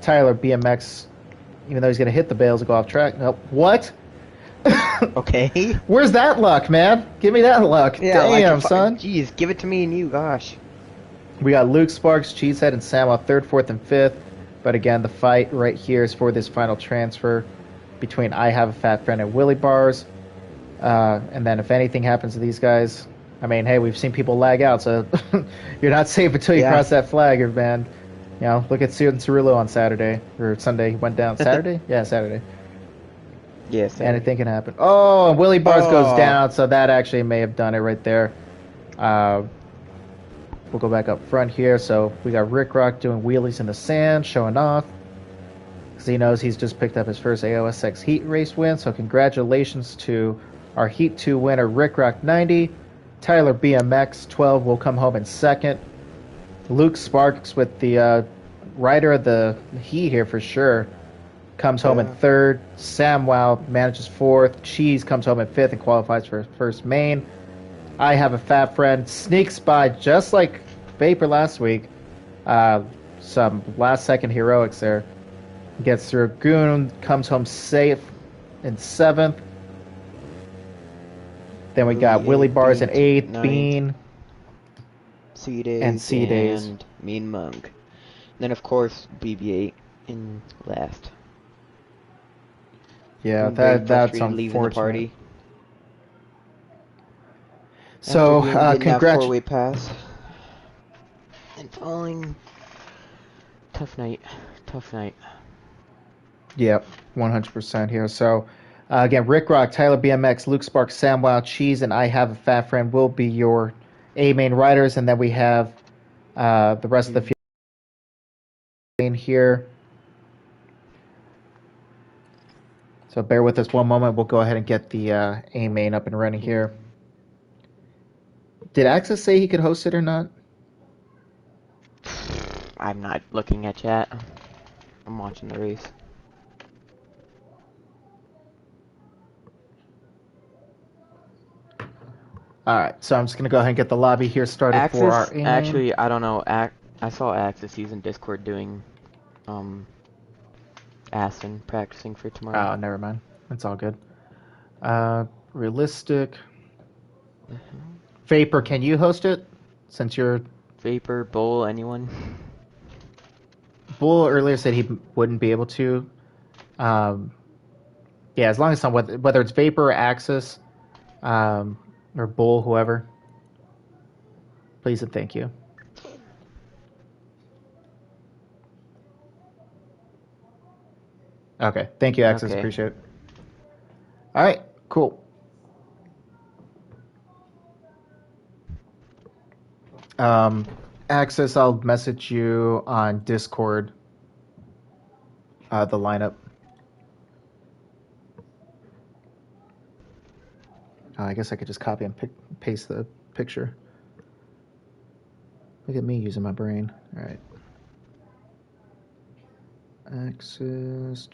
Tyler BMX, even though he's going to hit the bales and go off track. Nope. What? Okay. Where's that luck, man? Give me that luck. Yeah, damn, son. Jeez, give it to me and you, gosh. We got Luke Sparks, Cheesehead, and SamWow 3rd, 4th, and 5th. But again, the fight right here is for this final transfer between I Have a Fat Friend and Willie Bars. And then if anything happens to these guys, I mean, hey, we've seen people lag out, so you're not safe until you cross that flag, man. You know, look at Cirillo on Saturday, or Sunday, he went down. Saturday? Yeah, Saturday. Yes. Anything can happen. Oh, and Willie Bars goes down, so that actually may have done it right there. We'll go back up front here. So we got Rick Rock doing wheelies in the sand, showing off. Because he knows he's just picked up his first AOSX heat race win. So congratulations to our Heat 2 winner, Rick Rock 90. Tyler BMX 12 will come home in 2nd. Luke Sparks with the rider of the heat here for sure. Comes home in 3rd. SamWow manages 4th. Cheese comes home in 5th and qualifies for first main. I Have a Fat Friend sneaks by just like Vapor last week. Some last-second heroics there. Gets through. Goon comes home safe in 7th. Then we got Willie Bars in 8th. Bean. C Days. And C Days. And Mean Monk. Then, of course, BB-8 in last. Yeah, that's leaving the party. So, congrats. Four-way pass. And falling. Tough night. Tough night. Yep, 100% here. So, again, Rick Rock, Tyler BMX, Luke Sparks, Sam Wow, Cheese, and I Have a Fat Friend will be your A main riders, and then we have the rest of the field in here. So bear with us one moment. We'll go ahead and get the A main up and running here. Did Axis say he could host it or not? I'm not looking at chat. I'm watching the race. All right, so I'm just gonna go ahead and get the lobby here started Axis, for our A-main. actually, I don't know. I saw Axis. He's in Discord doing, Aston practicing for tomorrow. Oh, never mind. It's all good. Realistic. Vapor, can you host it? Since you're Vapor, Bull, anyone? Bull earlier said he wouldn't be able to. Yeah, as long as whether it's Vapor or Axis, or Bull, whoever. Please and thank you. Okay, thank you, Axis. Okay. Appreciate it. All right, cool. Axis, I'll message you on Discord. The lineup. I guess I could just copy and paste the picture. Look at me using my brain. All right. Axis.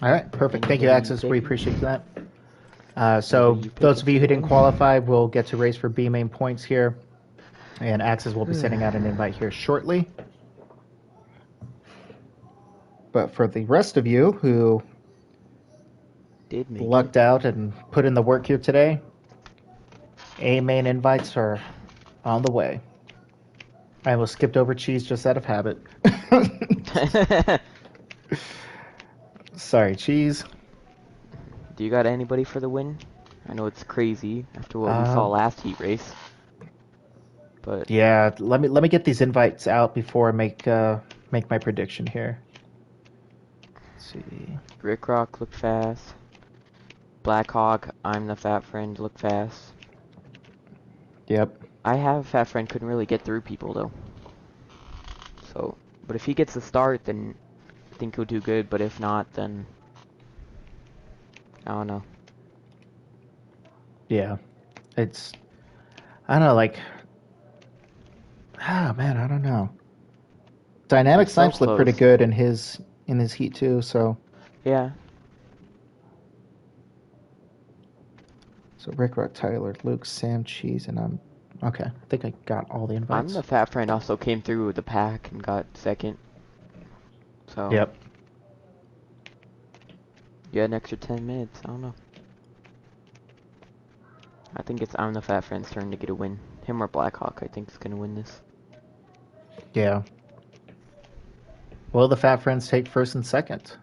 All right, perfect. Thank you, Axis. We appreciate that. So those of you who didn't qualify will get to race for B main points here, and Axis will be sending out an invite here shortly. But for the rest of you who lucked out and put in the work here today, A main invites are on the way. I almost skipped over Cheese just out of habit. Sorry, Cheese. Do you got anybody for the win? I know it's crazy after what we saw last heat race. But yeah, let me get these invites out before I make my prediction here. Let's see. Rick Rock, look fast. Blackhawk, I'm the fat friend, look fast. Yep. I have a fat friend, couldn't really get through people though. So, but if he gets the start, then I think he'll do good. But if not, then I don't know. Yeah, it's I don't know, like man, I don't know. Dynamic Snipes look pretty good in his heat too, so yeah. So Rick, Rock, Tyler, Luke, Sam, Cheese, and I'm okay. I think I got all the invites. I'm the fat friend also came through with the pack and got second. So yep. You had an extra 10 minutes. I don't know. I think it's I'm the fat friend's turn to get a win. Him or Blackhawk, I think, is gonna win this. Yeah. Will the fat friends take first and second?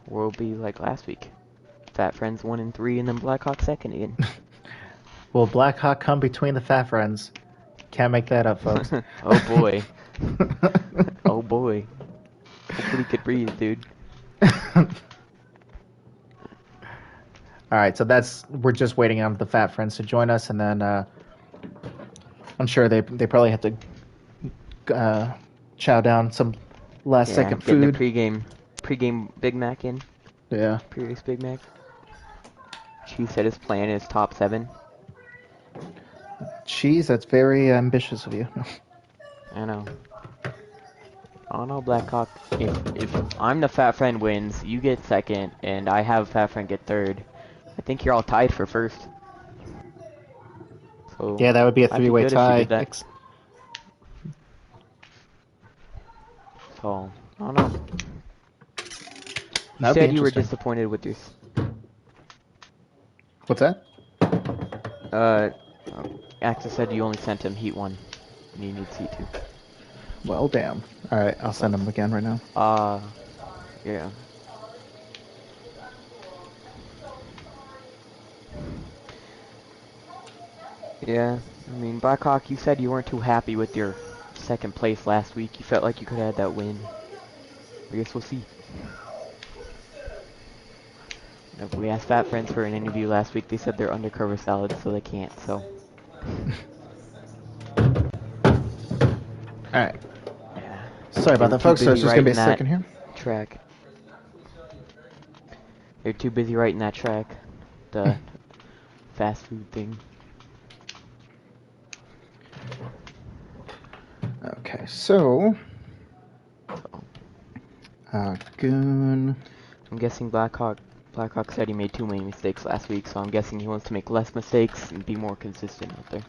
Or it'll be like last week. Fat friends 1 and 3, and then Blackhawk second again. Will Blackhawk come between the fat friends? Can't make that up, folks. Oh boy. Oh boy. Hopefully he could breathe, dude. Alright, so we're just waiting on the fat friends to join us, and then I'm sure they probably have to chow down some last second food. Getting the pregame Big Mac in. Yeah. Pre-race Big Mac. She said his plan is top 7. Cheese, that's very ambitious of you. I know. Oh no, Blackhawk. If I'm the fat friend wins, you get second, and I have fat friend get third. I think you're all tied for first. So yeah, that would be a 3-way tie. So, I don't know. You That'd be said you were interesting. disappointed with your... What's that? Axel said you only sent him Heat 1. And you need C2. Well, damn. All right, I'll send him again right now. Yeah. Yeah, I mean, Blackhawk, you said you weren't too happy with your second place last week. You felt like you could have had that win. I guess we'll see. We asked Fat Friends for an interview last week. They said they're undercover salads, so they can't, so. Alright. Yeah. Sorry about that, folks. So it's just going to be a second here. Track. They're too busy writing that track. The fast food thing. Okay, so... Goon... I'm guessing Blackhawk said he made too many mistakes last week, so I'm guessing he wants to make less mistakes and be more consistent out there.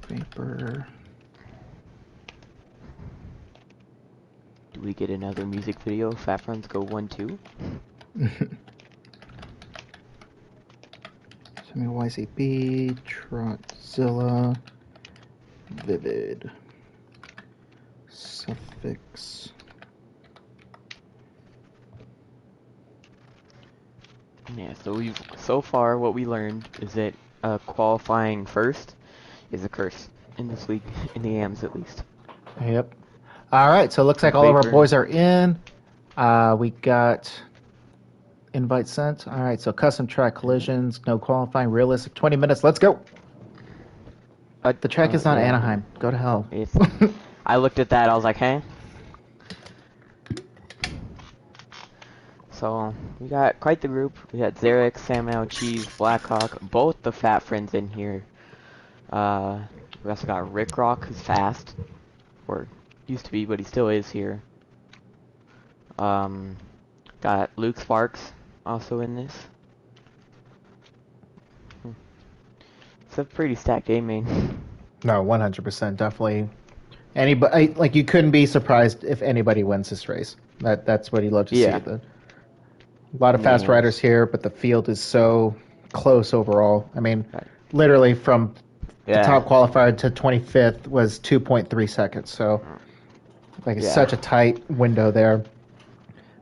Vapor... Do we get another music video? Fat Friends go 1-2? Semi YZB, Trotzilla, Vivid, Suffix. Yeah, so far what we learned is that qualifying first is a curse in this league, in the AMs at least. Yep. Alright, so it looks like all of our boys are in. We got invite sent. Alright, so custom track collisions, no qualifying, realistic 20 minutes. Let's go! The track is not Anaheim. Go to hell. I looked at that, I was like, hey. So, we got quite the group. We got Xerix, Samuel, Cheese, Blackhawk, both the Fat Friends in here. We also got Rick Rock, who's fast. Or used to be, but he still is here. Got Luke Sparks also in this. It's a pretty stacked game, man. No, 100%, definitely. Anybody, like, you couldn't be surprised if anybody wins this race. That's what you love to see. A lot of fast riders here, but the field is so close overall. I mean, literally from the top qualifier to 25th was 2.3 seconds. So, like, it's such a tight window there.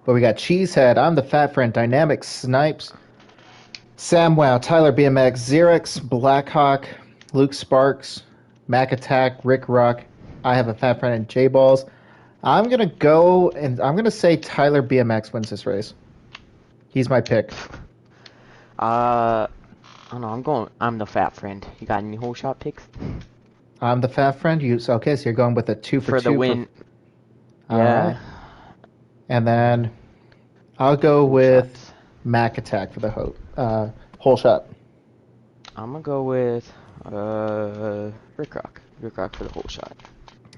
But we got Cheesehead, I'm the Fat Friend, Dynamic Snipes, Samwow, Tyler BMX, Xerix, Blackhawk, Luke Sparks, Mac Attack, Rick Rock, I have a Fat Friend, and J Balls. I'm gonna go and I'm gonna say Tyler BMX wins this race. He's my pick. I don't know. I'm the Fat Friend. You got any whole shot picks? I'm the Fat Friend. Okay, so you're going with a 2 for 2 the win. All right. And then I'll go with Mac Attack for the whole shot. I'm gonna go with Rick Rock. Rick Rock for the whole shot.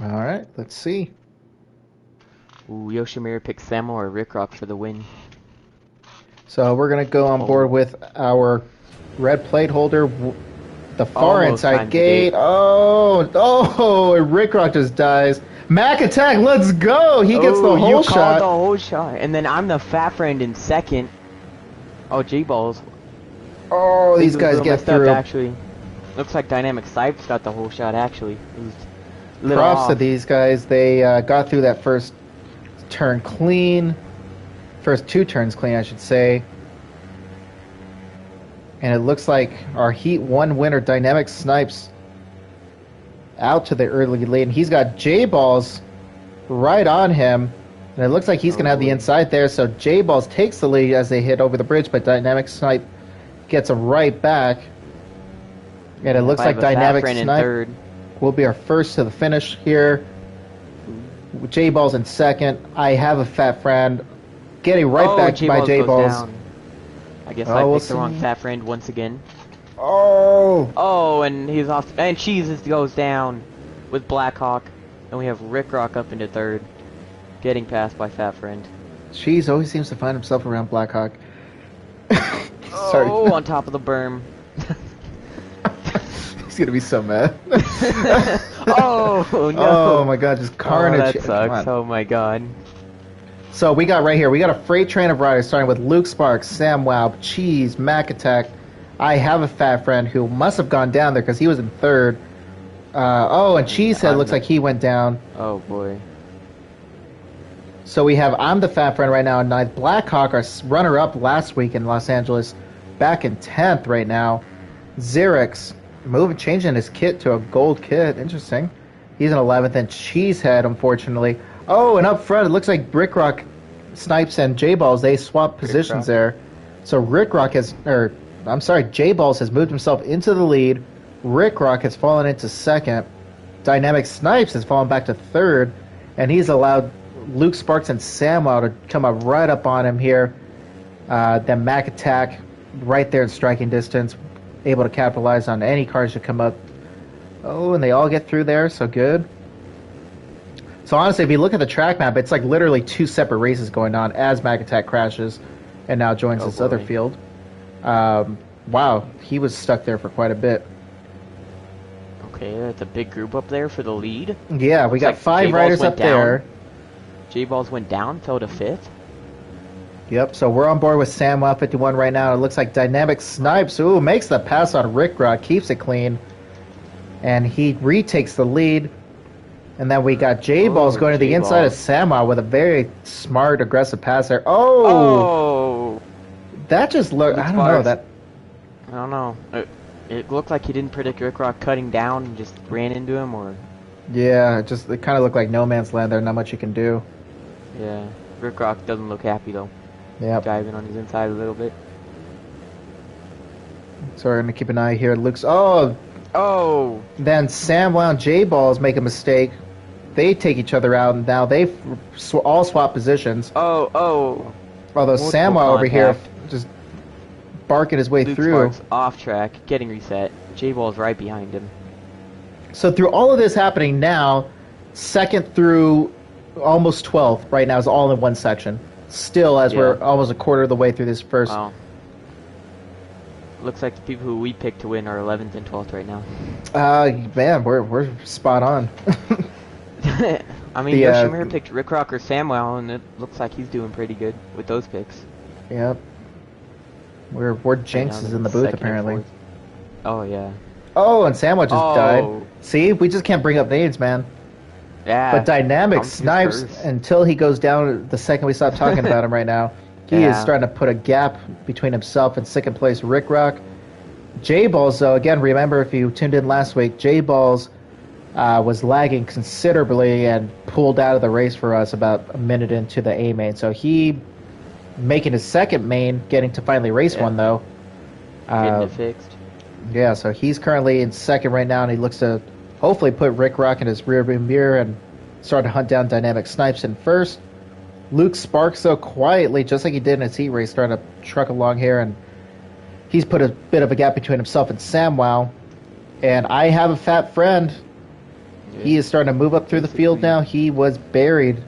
All right, let's see. Ooh, Yoshimura picks Samo or Rick Rock for the win. So we're gonna go on board with our red plate holder, the far inside gate. Oh! Rick Rock just dies. Mac Attack, let's go! He gets the whole shot. You called the whole shot, and then I'm the Fat Friend in second. Oh, J-Balls. Oh, these guys get through. Actually, looks like Dynamic Sipes got the whole shot. Actually, props to these guys. They got through that first turn clean. First 2 turns clean, I should say. And it looks like our Heat 1 winner, Dynamic Snipes, out to the early lead. And he's got J-Balls right on him. And it looks like he's going to have the inside there. So J-Balls takes the lead as they hit over the bridge, but Dynamic Snipe gets him right back. And it looks like Dynamic Snipe will be our first to the finish here. J-Balls in second. I have a Fat Friend. Getting right back to my J-Balls. I guess I picked the wrong Fat Friend once again. Oh, and he's off. And Cheese goes down with Blackhawk. And we have Rick Rock up into third. Getting passed by Fat Friend. Cheese always seems to find himself around Blackhawk. Sorry. Oh, on top of the berm. He's gonna be so mad. Oh no! Oh my god, just Oh, carnage. that Come sucks. on. Oh my god. So we got right here, we got a freight train of riders starting with Luke Sparks, Sam Wow, Cheese, Mac Attack. I have a fat friend who must have gone down there because he was in third. And Cheesehead looks like he went down. Oh boy. So we have I'm the fat friend right now in ninth. Blackhawk, our runner-up last week in Los Angeles, back in 10th right now. Xerix, changing his kit to a gold kit. Interesting. He's in 11th. And Cheesehead, unfortunately. Oh, and up front, it looks like Brickrock, Snipes, and J-Balls, they swap positions there. So J-Balls has moved himself into the lead. Rickrock has fallen into second. Dynamic Snipes has fallen back to third. And he's allowed Luke Sparks and Samwow to come up right up on him here. Then Mac Attack right there in striking distance, able to capitalize on any cars that come up. Oh, and they all get through there, so good. So honestly, if you look at the track map, it's like literally two separate races going on as Mac Attack crashes and now joins this other field. Wow, he was stuck there for quite a bit. Okay, that's a big group up there for the lead. Yeah, we got 5 riders up there. J-Balls went down, fell to 5th. Yep, so we're on board with Samwell 51 right now. It looks like Dynamic Snipes, makes the pass on Rickrock, keeps it clean. And he retakes the lead. And then we got J-Balls going to the inside of Samwell with a very smart, aggressive pass there. Oh! That just looked, I don't know. It looked like he didn't predict Rickrock cutting down and just ran into him, or... Yeah, it kind of looked like no man's land there, not much you can do. Yeah, Rickrock doesn't look happy though. Yeah. Diving on his inside a little bit. So we're going to keep an eye here. Luke's, Then Samwell and J-Balls make a mistake. They take each other out, and now they all swap positions. Although Samwell over here just barking his way Luke through. Sparks off track, getting reset. J-Ball's right behind him. So through all of this happening now, 2nd through almost 12th right now is all in one section. Still, as we're almost a quarter of the way through this first. Wow. Looks like the people who we picked to win are 11th and 12th right now. Man, we're spot on. I mean, Yoshimura picked Rickrock or Samwell, and it looks like he's doing pretty good with those picks. Yep. We're Jinxes in the booth, apparently. Oh, yeah. Oh, and Samwell just died. See, we just can't bring up names, man. Yeah. But Dynamic Snipes, until he goes down the second we stop talking about him right now, he is starting to put a gap between himself and second place Rickrock. J-Balls, though, again, remember if you tuned in last week, J-Balls was lagging considerably and pulled out of the race for us about a minute into the A main. So he, making his second main, getting to finally race one, though. Getting it fixed. Yeah, so he's currently in second right now, and he looks to hopefully put Rickrock in his rearview mirror and start to hunt down Dynamic Snipes in first. Luke Sparks, though, quietly, just like he did in his heat race, starting to truck along here, and he's put a bit of a gap between himself and Samwow. And I have a fat friend. Yeah. He is starting to move up through the field now. He was buried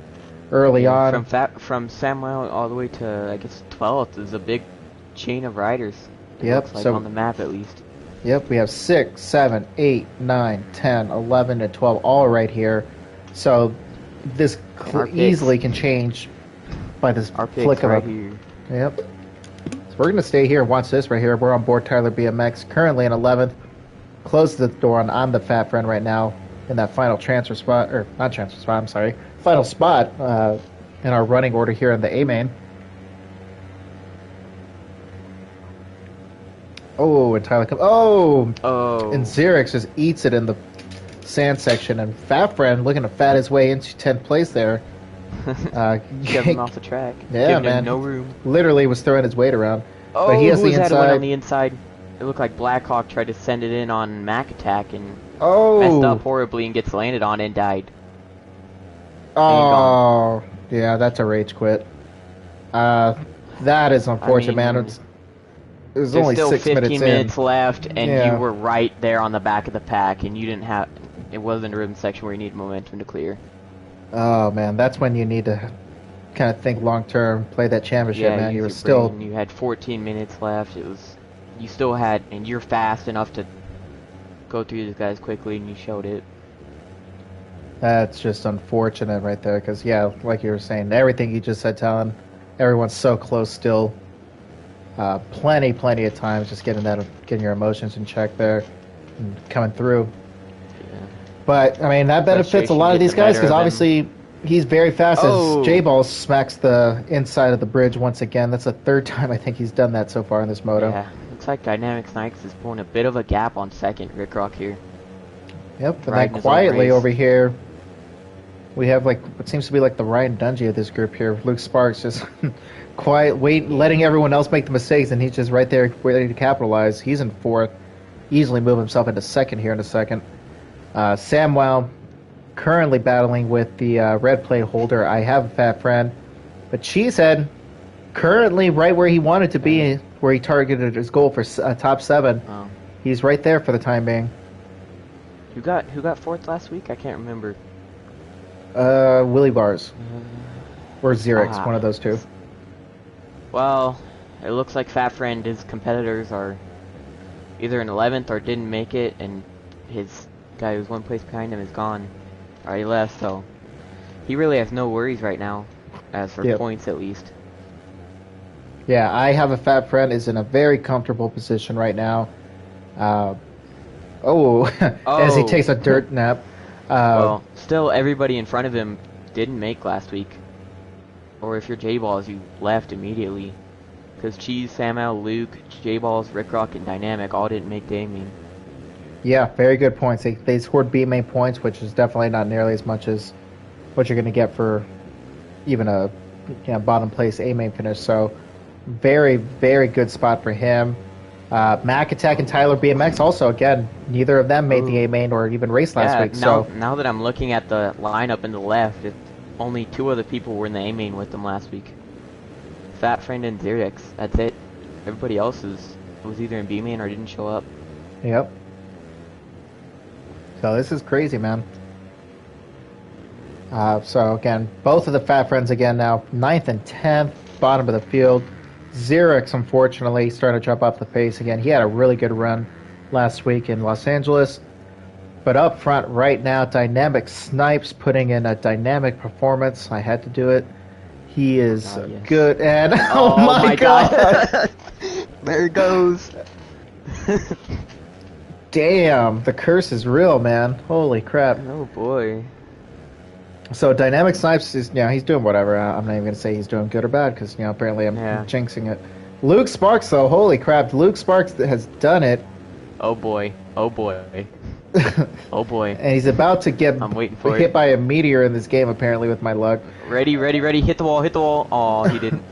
early on. From Samwow all the way to, I guess, 12th is a big chain of riders. Yep. Like on the map, at least. Yep, we have 6, 7, 8, 9, 10, 11, and 12 all right here. So this easily can change by this flick of a... Here. Yep. So we're going to stay here and watch this right here. We're on board Tyler BMX, currently in 11th. Close the door on I'm the fat friend right now in that final transfer spot, or not transfer spot, I'm sorry, final spot in our running order here in the A main. Oh, and Tyler comes. Oh! And Xerix just eats it in the sand section, and Fat Friend looking to fat his way into 10th place there. Shoving him off the track. Yeah, Giving man. Him no room. Literally was throwing his weight around. Oh, but he has who the was that one inside. On the inside? It looked like Blackhawk tried to send it in on Mac Attack and messed up horribly and gets landed on and died. Oh, yeah, that's a rage quit. That is unfortunate, man. There's only still 6 15 minutes left, and you were right there on the back of the pack, and you didn't have. It wasn't a rhythm section where you need momentum to clear. Oh man, that's when you need to kind of think long term, play that championship, man. You were still. You had 14 minutes left. It was. you still had, and you're fast enough to go through these guys quickly, and you showed it. That's just unfortunate right there, because, yeah, like you were saying, everything you just said, Talon, everyone's so close still. Plenty of times just getting your emotions in check there and coming through. Yeah. But, I mean, that benefits a lot of these guys, because obviously he's very fast as J-Ball smacks the inside of the bridge once again. That's the third time I think he's done that so far in this moto. Yeah, looks like Dynamic Snipes is pulling a bit of a gap on second. Rick Rock here. Yep, and then quietly over here, we have like what seems to be like the Ryan Dungey of this group here. Luke Sparks just letting everyone else make the mistakes, and he's just right there ready to capitalize. He's in fourth, easily move himself into second here in a second. Samwow currently battling with the red plate holder. I have a fat friend, but Cheesehead currently right where he wanted to be, where he targeted his goal for top 7. Oh. He's right there for the time being. Who got fourth last week? I can't remember. Willie Bars or Xerix, one of those two. Well, it looks like Fat Friend, his competitors are either in 11th or didn't make it, and his guy who's one place behind him is gone. Already left, so he really has no worries right now, as for points at least. Yeah, I have a Fat Friend is in a very comfortable position right now. As he takes a dirt nap. Well, still everybody in front of him didn't make last week. Or if you're J-Balls, you left immediately. Because Cheese, Samuel, Luke, J-Balls, Rick Rock, and Dynamic all didn't make the main. Yeah, very good points. They scored B main points, which is definitely not nearly as much as what you're going to get for even a bottom place A main finish. So, very, very good spot for him. Mac Attack and Tyler BMX also, again, neither of them made the A main or even raced last week. Now that I'm looking at the lineup in the left, only 2 other people were in the A main with them last week. Fat Friend and Xerix, that's it. Everybody else was either in B main or didn't show up. Yep. So this is crazy, man. So again, both of the Fat Friends again now 9th and 10th, bottom of the field. Xerix, unfortunately, starting to jump off the pace again. He had a really good run last week in Los Angeles. But up front right now, Dynamic Snipes putting in a dynamic performance. I had to do it. He is good. And oh my God. There it goes. Damn, the curse is real, man. Holy crap. Oh boy. So Dynamic Snipes is, he's doing whatever. I'm not even going to say he's doing good or bad because, apparently I'm jinxing it. Luke Sparks, though, holy crap. Luke Sparks has done it. Oh boy. Oh boy. Oh boy. And he's about to get hit by a meteor in this game, apparently, with my luck. Ready. Hit the wall. Oh, he didn't.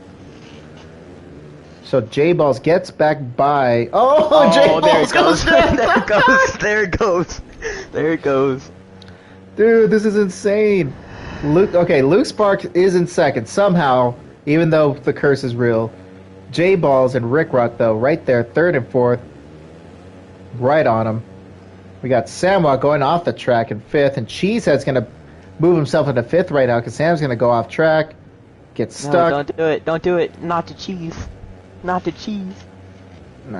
So J-Balls gets back by... Oh, J-Balls goes There it goes. Dude, this is insane. Luke Sparks is in second somehow, even though the curse is real. J-Balls and Rick Rock, though, right there, 3rd and 4th. Right on him. We got Samwa going off the track in 5th, and Cheesehead's going to move himself into 5th right now because Sam's going to go off track, get stuck. No, don't do it. Not the cheese. Nah,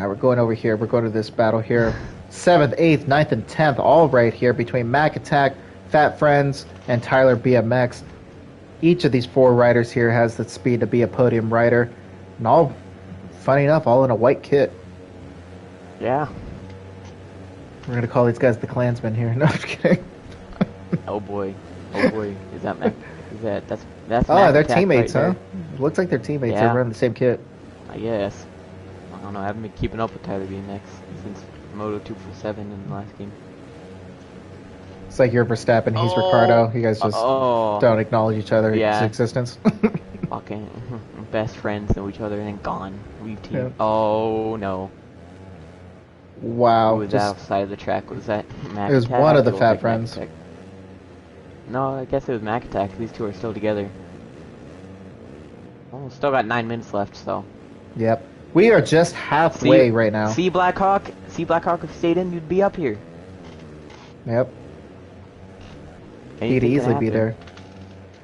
we're going over here. We're going to this battle here. 7th, 8th, 9th, and 10th, all right here between Mac Attack, Fat Friends, and Tyler BMX. Each of these 4 riders here has the speed to be a podium rider. And all, funny enough, all in a white kit. Yeah. We're going to call these guys the Klansmen here. No, I'm just kidding. Oh boy. Is that Mac? That's oh, they're teammates, huh? Looks like they're teammates. Yeah. They're running the same kit. I guess. I don't know. I haven't been keeping up with Tyler BMX since Moto 247 in the last game. It's like you're Verstappen, he's Ricardo. You guys just don't acknowledge each other's existence. Fucking best friends know each other and then gone. Leave team. Yeah. Oh no. Wow. Who was outside of the track? Was that Mac It was Attack? one of the Fat Friends. No, I guess it was Mac Attack. These 2 are still together. Oh, still got 9 minutes left, so. Yep. We are just halfway right now. See Blackhawk? If you stayed in, you'd be up here. Yep. He'd easily be there.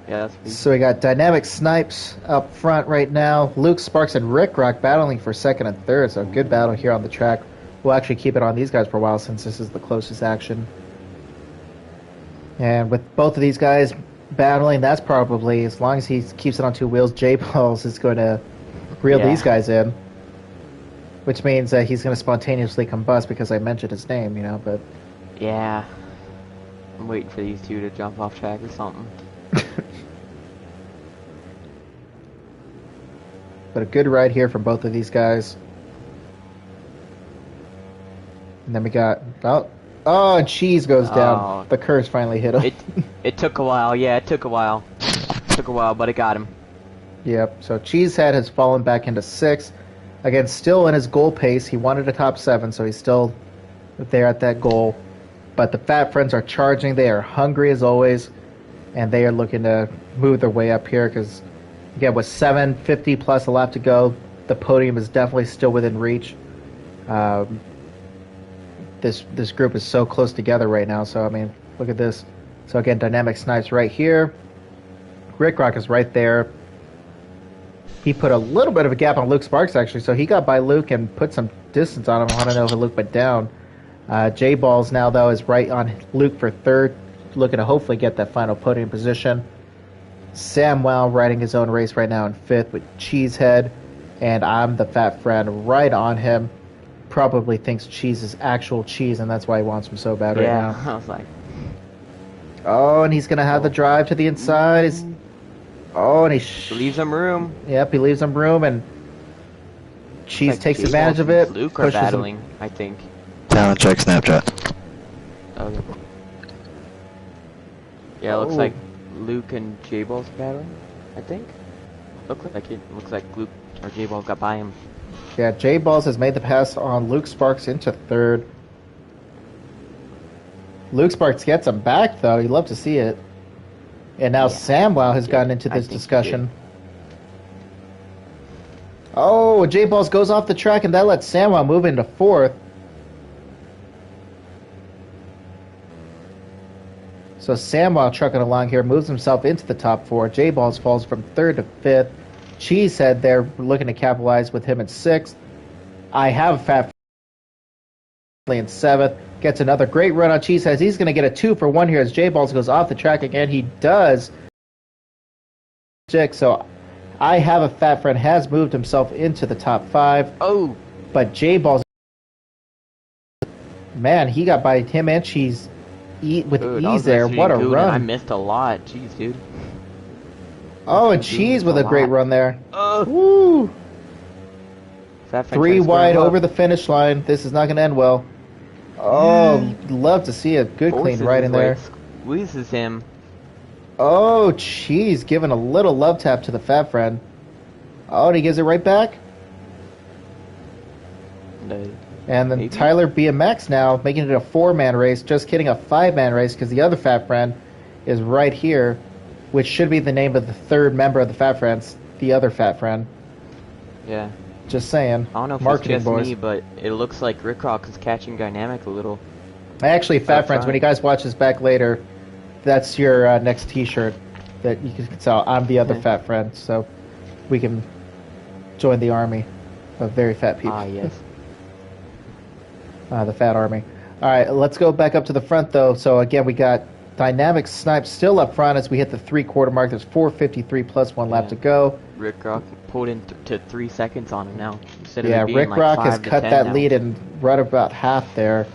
Yeah, that's pretty. So we got Dynamic Snipes up front right now. Luke Sparks and Rick Rock battling for second and third. So a good battle here on the track. We'll actually keep it on these guys for a while since this is the closest action. And with both of these guys battling, that's probably, as long as he keeps it on two wheels, J-Balls is going to reel these guys in. Which means that he's going to spontaneously combust because I mentioned his name, but... Yeah. I'm waiting for these two to jump off track or something. But a good ride here from both of these guys. And then we got... Oh, and Cheese goes down. The curves finally hit him. It took a while. Yeah, it took a while. Took a while, but it got him. Yep, so Cheesehead has fallen back into 6th. Again, still in his goal pace. He wanted a top 7, so he's still there at that goal. But the Fat Friends are charging. They are hungry as always. And they are looking to move their way up here because, again, with 7:50 plus a lap to go, the podium is definitely still within reach. This group is so close together right now. So, I mean, look at this. So, again, Dynamic Snipes right here. Rick Rock is right there. He put a little bit of a gap on Luke Sparks, actually. So, he got by Luke and put some distance on him. I don't know if Luke went down. J-Balls now, though, is right on Luke for third. Looking to hopefully get that final podium position. Samwell riding his own race right now in 5th with Cheesehead. And I'm the Fat Friend right on him. Probably thinks Cheese is actual cheese, and that's why he wants him so bad right now. Yeah, I was like... Oh, and he's going to have the drive to the inside. Oh, and he... leaves him room. Yep, he leaves him room, and Cheese like takes advantage of it. Luke are battling, I think. Talent check Snapchat. Okay. Yeah, it looks like Luke and J-Balls battling, I think. Looks like Luke or J-Balls got by him. Yeah, J-Balls has made the pass on Luke Sparks into 3rd. Luke Sparks gets him back, though. You'd love to see it. And now Samwell has gotten into this discussion. Oh, J-Balls goes off the track, and that lets Samwell move into 4th. So Samwell trucking along here, moves himself into the top 4. J-Balls falls from 3rd to 5th. Cheesehead there looking to capitalize with him in 6th. I have Fat in 7th. Gets another great run on Cheesehead. He's going to get a 2 for 1 here as J-Balls goes off the track again. He does. So I have a Fat Friend has moved himself into the top 5. Oh! But J-Balls, man, he got by him and Cheese with ease there. What a run. I missed a lot. Jeez, dude. Oh, and Cheese with a great run there. Woo! 3 wide over the finish line. This is not going to end well. Oh, love to see a good clean ride in there. Squeezes him. Oh, Cheese giving a little love tap to the Fat Friend. Oh, and he gives it right back. No. And then Tyler BMX now making it a 4-man race. Just kidding, a 5-man race because the other Fat Friend is right here, which should be the name of the 3rd member of the Fat Friends, the other Fat Friend. Yeah. Just saying. I don't know if Marketing, it's just boys. me, but it looks like Rick Rock is catching Dynamic a little. Actually, Fat Friends, when you guys watch this back later, that's your next T-shirt that you can sell. I'm the other Fat Friend, so we can join the army of very fat people. Ah, yes. The Fat Army. All right, let's go back up to the front, though. So, again, we got Dynamic Snipe still up front as we hit the 3/4 mark. There's 4:53 plus 1 lap to go. Rick Rock pulled in to 3 seconds on him now. Instead of it being Rick like Rock 5 has to cut 10 that now. lead and right about half there.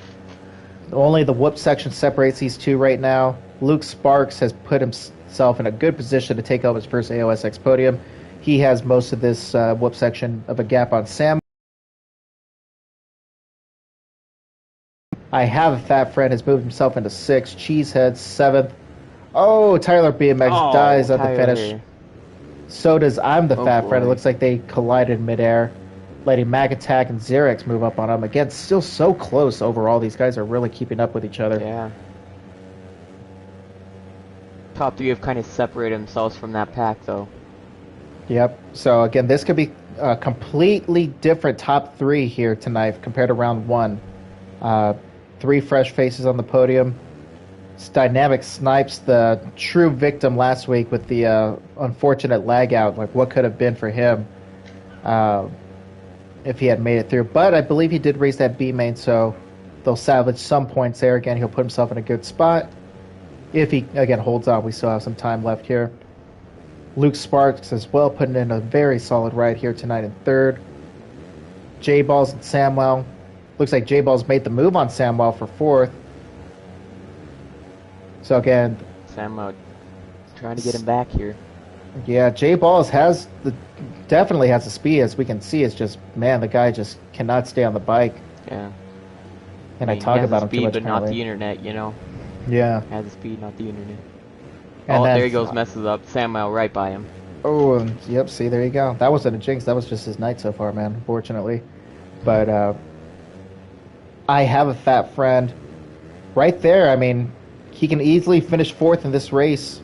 Only the whoop section separates these two right now. Luke Sparks has put himself in a good position to take out his first AOSX podium. He has most of this whoop section of a gap on Sam. I have a Fat Friend has moved himself into 6th. Cheesehead 7th. Oh, Tyler BMX dies at the finish. So does I'm the Fat Friend. It looks like they collided midair. Letting Mag Attack and Xerex move up on him. Again, still so close overall. These guys are really keeping up with each other. Yeah. Top 3 have kind of separated themselves from that pack, though. Yep. So, again, this could be a completely different top 3 here tonight compared to round 1. 3 fresh faces on the podium. It's Dynamic Snipes, the true victim last week with the unfortunate lag out. Like, what could have been for him if he had made it through. But I believe he did raise that B main, so they'll salvage some points there. Again, he'll put himself in a good spot. If he, again, holds on, we still have some time left here. Luke Sparks as well, putting in a very solid ride here tonight in third. J-Balls and Samwell. Looks like J-Balls made the move on Samwell for fourth. So again, Samwell trying to get him back here. Yeah, J-Balls definitely has the speed, as we can see. It's just, man, the guy just cannot stay on the bike. Yeah. And I talk about him too much, but not apparently. the internet, you know. Yeah. Has the speed, not the internet. And there he goes, messes up. Samwell right by him. Oh, and, yep, see, there you go. That wasn't a jinx. That was just his night so far, man, unfortunately. But I have a fat friend right there. I mean, he can easily finish fourth in this race.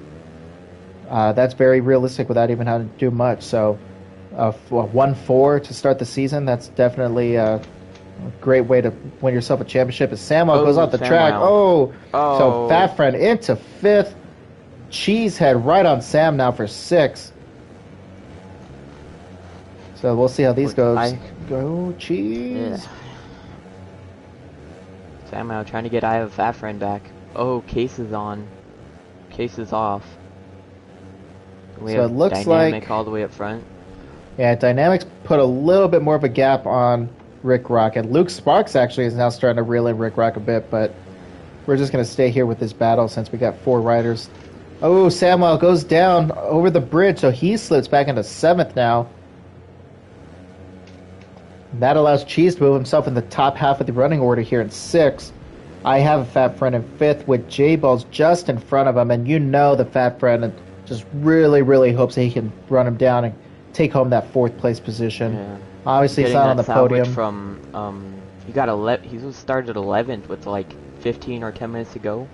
That's very realistic without even having to do much. So, 1-4 to start the season, that's definitely a great way to win yourself a championship. As Samuel goes off the track. So Fat Friend into fifth. Cheesehead right on Sam now for sixth. So we'll see how these goes. Go Cheese. Yeah. Samuel trying to get I have a Fat Friend back. Oh, case is on. Case is off. We so have it looks Dynamic like all the way up front. Yeah, Dynamics put a little bit more of a gap on Rick Rock, and Luke Sparks actually is now starting to reel in Rick Rock a bit, but we're just going to stay here with this battle since we got 4 riders. Oh, Samuel goes down over the bridge, so he slips back into 7th now. That allows Cheese to move himself in the top half of the running order here in 6th. I have a Fat Friend in 5th with J-Balls just in front of him, and you know the Fat Friend just really, really hopes that he can run him down and take home that 4th place position. Yeah. Obviously, he's not on the podium. He got he started 11th with like 15 or 10 minutes to go.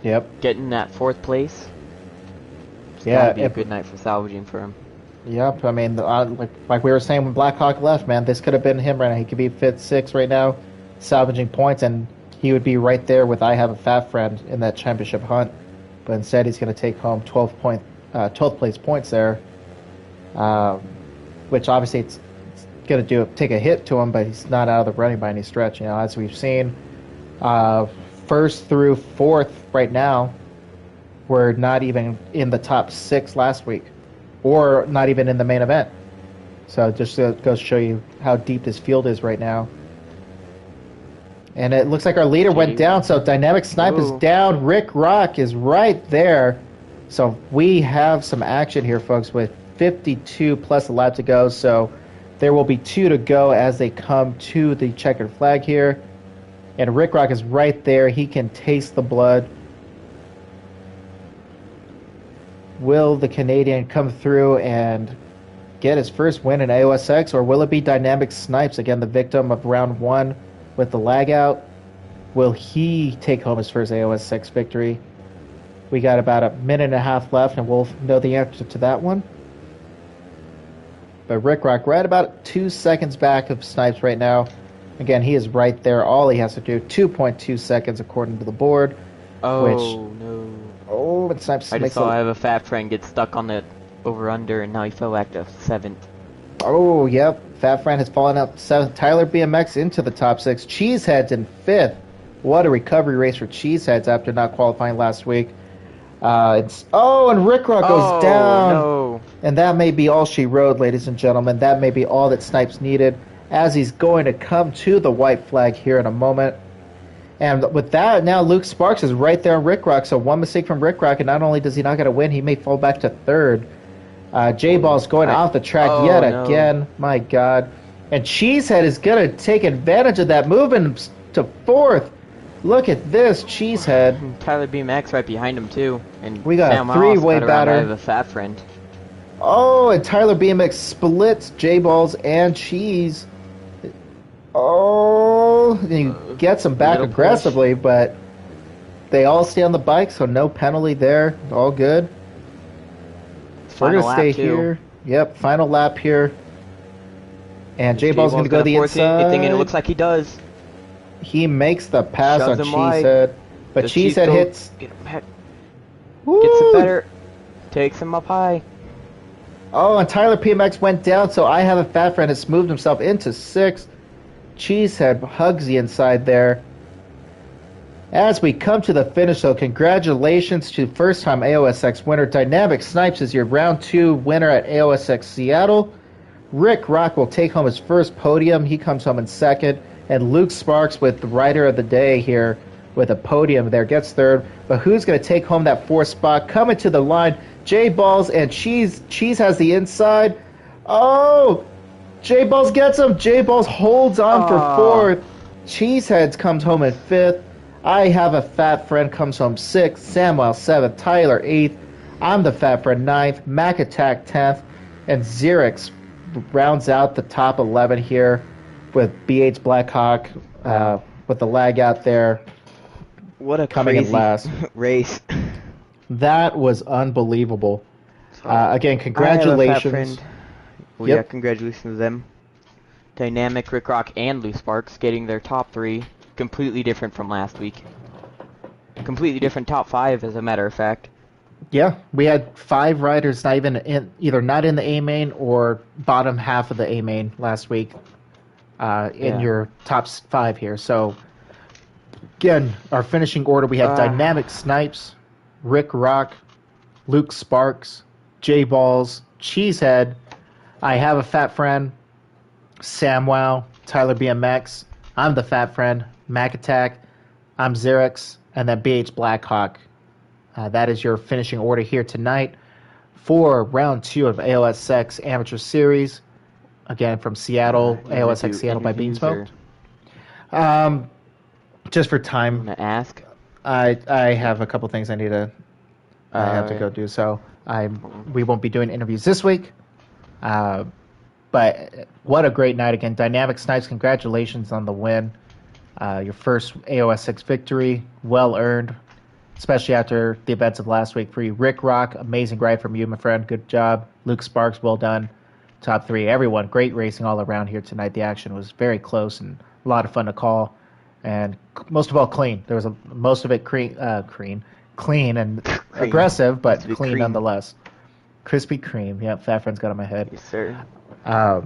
Yep. Getting that 4th place. It's gotta be a good night for salvaging for him. Yep. I mean, like we were saying when Blackhawk left, man, this could have been him right now. He could be 5th, 6th right now, salvaging points, and he would be right there with I Have a Fat Friend in that championship hunt. But instead, he's going to take home 12th place points there, which obviously it's going to take a hit to him, but he's not out of the running by any stretch. You know, as we've seen, 1st through 4th right now, were not even in the top 6 last week, or not even in the main event. So just goes to show you how deep this field is right now. And it looks like our leader went down, so Dynamic Snipe is down. Rick Rock is right there. So we have some action here, folks, with 52 plus a lap to go. So there will be 2 to go as they come to the checkered flag here. And Rick Rock is right there. He can taste the blood. Will the Canadian come through and get his first win in AOSX, or will it be Dynamic Snipes, again, the victim of round 1 with the lag out? Will he take home his first AOSX victory? We got about a minute and a half left, and we'll know the answer to that one. But Rick Rock right about 2 seconds back of Snipes right now. Again, he is right there. All he has to do, 2.2 seconds according to the board. No. Oh, but Snipes I just saw I have a Fat Friend get stuck on the over-under, and now he fell back to 7th. Oh, yep. Fat Friend has fallen out 7th. Tyler BMX into the top 6. Cheesehead's in 5th. What a recovery race for Cheeseheads after not qualifying last week. And Rick Rock goes down. No. And that may be all she wrote, ladies and gentlemen. That may be all that Snipes needed, as he's going to come to the white flag here in a moment. And with that, now Luke Sparks is right there on Rick Rock. So one mistake from Rick Rock, and not only does he not get a win, he may fall back to 3rd. J-Ball's going off the track yet again. My God. And Cheesehead is going to take advantage of that, moving to 4th. Look at this, Cheesehead. Tyler BMX right behind him, too. And we got Sam a 3-way batter. I have a Fat Friend. Oh, and Tyler BMX splits J-Balls and Cheese. Oh, and he gets them back aggressively, but they all stay on the bike, so no penalty there. All good. We're going to stay here. Yep, final lap here. And J-Ball's going to go the inside. And it looks like he does. He makes the pass on Cheesehead. But Cheesehead hits. Get him back. Woo! Gets it better. Takes him up high. Oh, and Tyler PMX went down, so I Have a Fat Friend has moved himself into 6th. Cheesehead hugs the inside there. As we come to the finish, though, congratulations to first-time AOSX winner Dynamic Snipes as your round 2 winner at AOSX Seattle. Rick Rock will take home his first podium. He comes home in 2nd. And Luke Sparks with the Rider of the Day here with a podium there gets 3rd. But who's going to take home that 4th spot? Coming to the line, J Balls and Cheese. Cheese has the inside. Oh! J Balls gets him. J Balls holds on for 4th. Cheeseheads comes home in 5th. I Have a Fat Friend comes home 6th. Samuel 7th. Tyler 8th. I'm the Fat Friend 9th. Mac Attack 10th. And Xerix rounds out the top 11 here with BH Blackhawk with the lag out there. What a coming crazy in last race. That was unbelievable. Again, I congratulations. Have a Fat Friend. Well, Yep. yeah, congratulations to them. Dynamic, Rick Rock, and Loose Sparks getting their top 3. Completely different from last week. Completely different top 5, as a matter of fact. Yeah, we had 5 riders not even either not in the A main or bottom half of the A main last week in your top 5 here. So again, our finishing order, we had Dynamic Snipes, Rick Rock, Luke Sparks, J Balls, Cheesehead, I Have a Fat Friend, Samwow, Tyler BMX, I'm the Fat Friend, Mac Attack, I'm Xerix, and then BH Blackhawk. That is your finishing order here tonight for round 2 of AOSX Amateur Series. Again, from Seattle, AOSX Seattle by Bean Smoked. Just for time, I'm gonna ask. I have a couple things I have to go do. So we won't be doing interviews this week. But what a great night again. Dynamic Snipes, congratulations on the win. Your first AOSX victory, well earned, especially after the events of last week for you. Rick Rock, amazing ride from you, my friend. Good job. Luke Sparks, well done. Top 3, everyone. Great racing all around here tonight. The action was very close and a lot of fun to call. And most of all, clean. There was most of it clean and aggressive, but clean cream. nonetheless. Krispy Kreme. Yeah, Fat Friend's got on my head. Yes, sir. But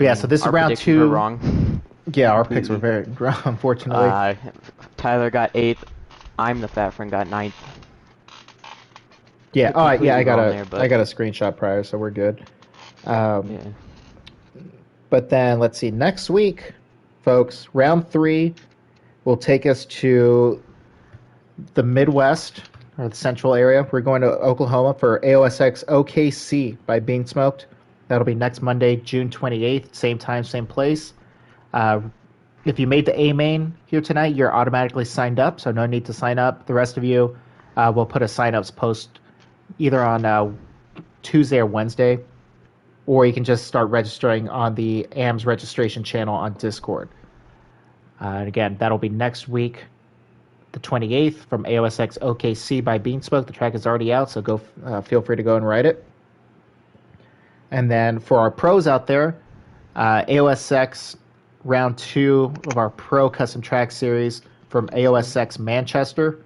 yeah, so this is round predictions 2. were wrong. Yeah, our picks were very wrong, unfortunately. Tyler got 8th. I'm the Fat Friend got 9th. Yeah. Oh, yeah. I got completely a screenshot prior, so we're good. Yeah. But then let's see. Next week, folks, round 3 will take us to the Midwest or the Central area. We're going to Oklahoma for AOSX OKC by Bean Smoked. That'll be next Monday, June 28th. Same time, same place. If you made the A main here tonight, you're automatically signed up, so no need to sign up. The rest of you, we'll put a sign-ups post either on Tuesday or Wednesday, or you can just start registering on the AMS registration channel on Discord. And again, that'll be next week, the 28th, from AOSX OKC by Beanspoke. The track is already out, so go feel free to go and ride it. And then for our pros out there, AOSX round 2 of our Pro Custom Track Series from AOSX Manchester.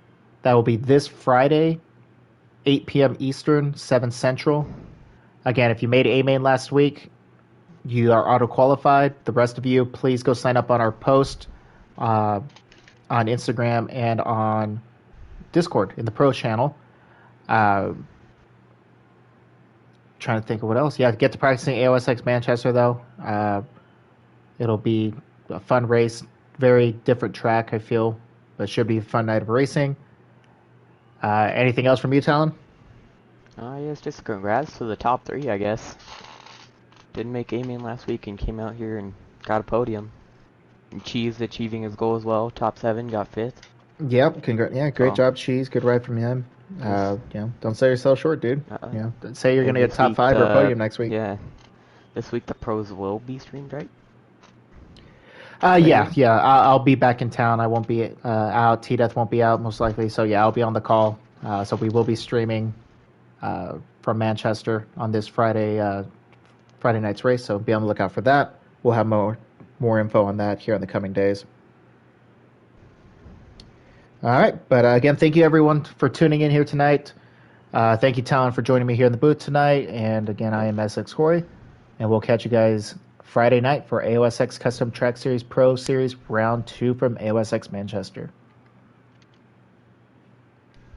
That will be this Friday, 8 p.m. Eastern, 7 Central. Again, if you made A main last week, you are auto-qualified. The rest of you, please go sign up on our post on Instagram and on Discord in the Pro channel. Trying to think of what else. Yeah, get to practicing AOSX Manchester, though. It'll be a fun race. Very different track, I feel. But should be a fun night of racing. Anything else from you, Talon? Yes, just congrats to the top 3, I guess. Didn't make A-main last week and came out here and got a podium. And Cheese achieving his goal as well. Top 7, got 5th. Yep, great job, Cheese. Good ride from him. Don't sell yourself short, dude. Say you're going to get top 5 or podium next week. Yeah. This week the pros will be streamed, right? Yeah. I'll be back in town. I won't be out. T-Death won't be out, most likely. So, yeah, I'll be on the call. So we will be streaming from Manchester on this Friday night's race. So be on the lookout for that. We'll have more info on that here in the coming days. All right. But again, thank you everyone for tuning in here tonight. Thank you, Talon, for joining me here in the booth tonight. And again, I am SX Corey, and we'll catch you guys Friday night for AOSX Custom Track Series Pro Series Round 2 from AOSX Manchester.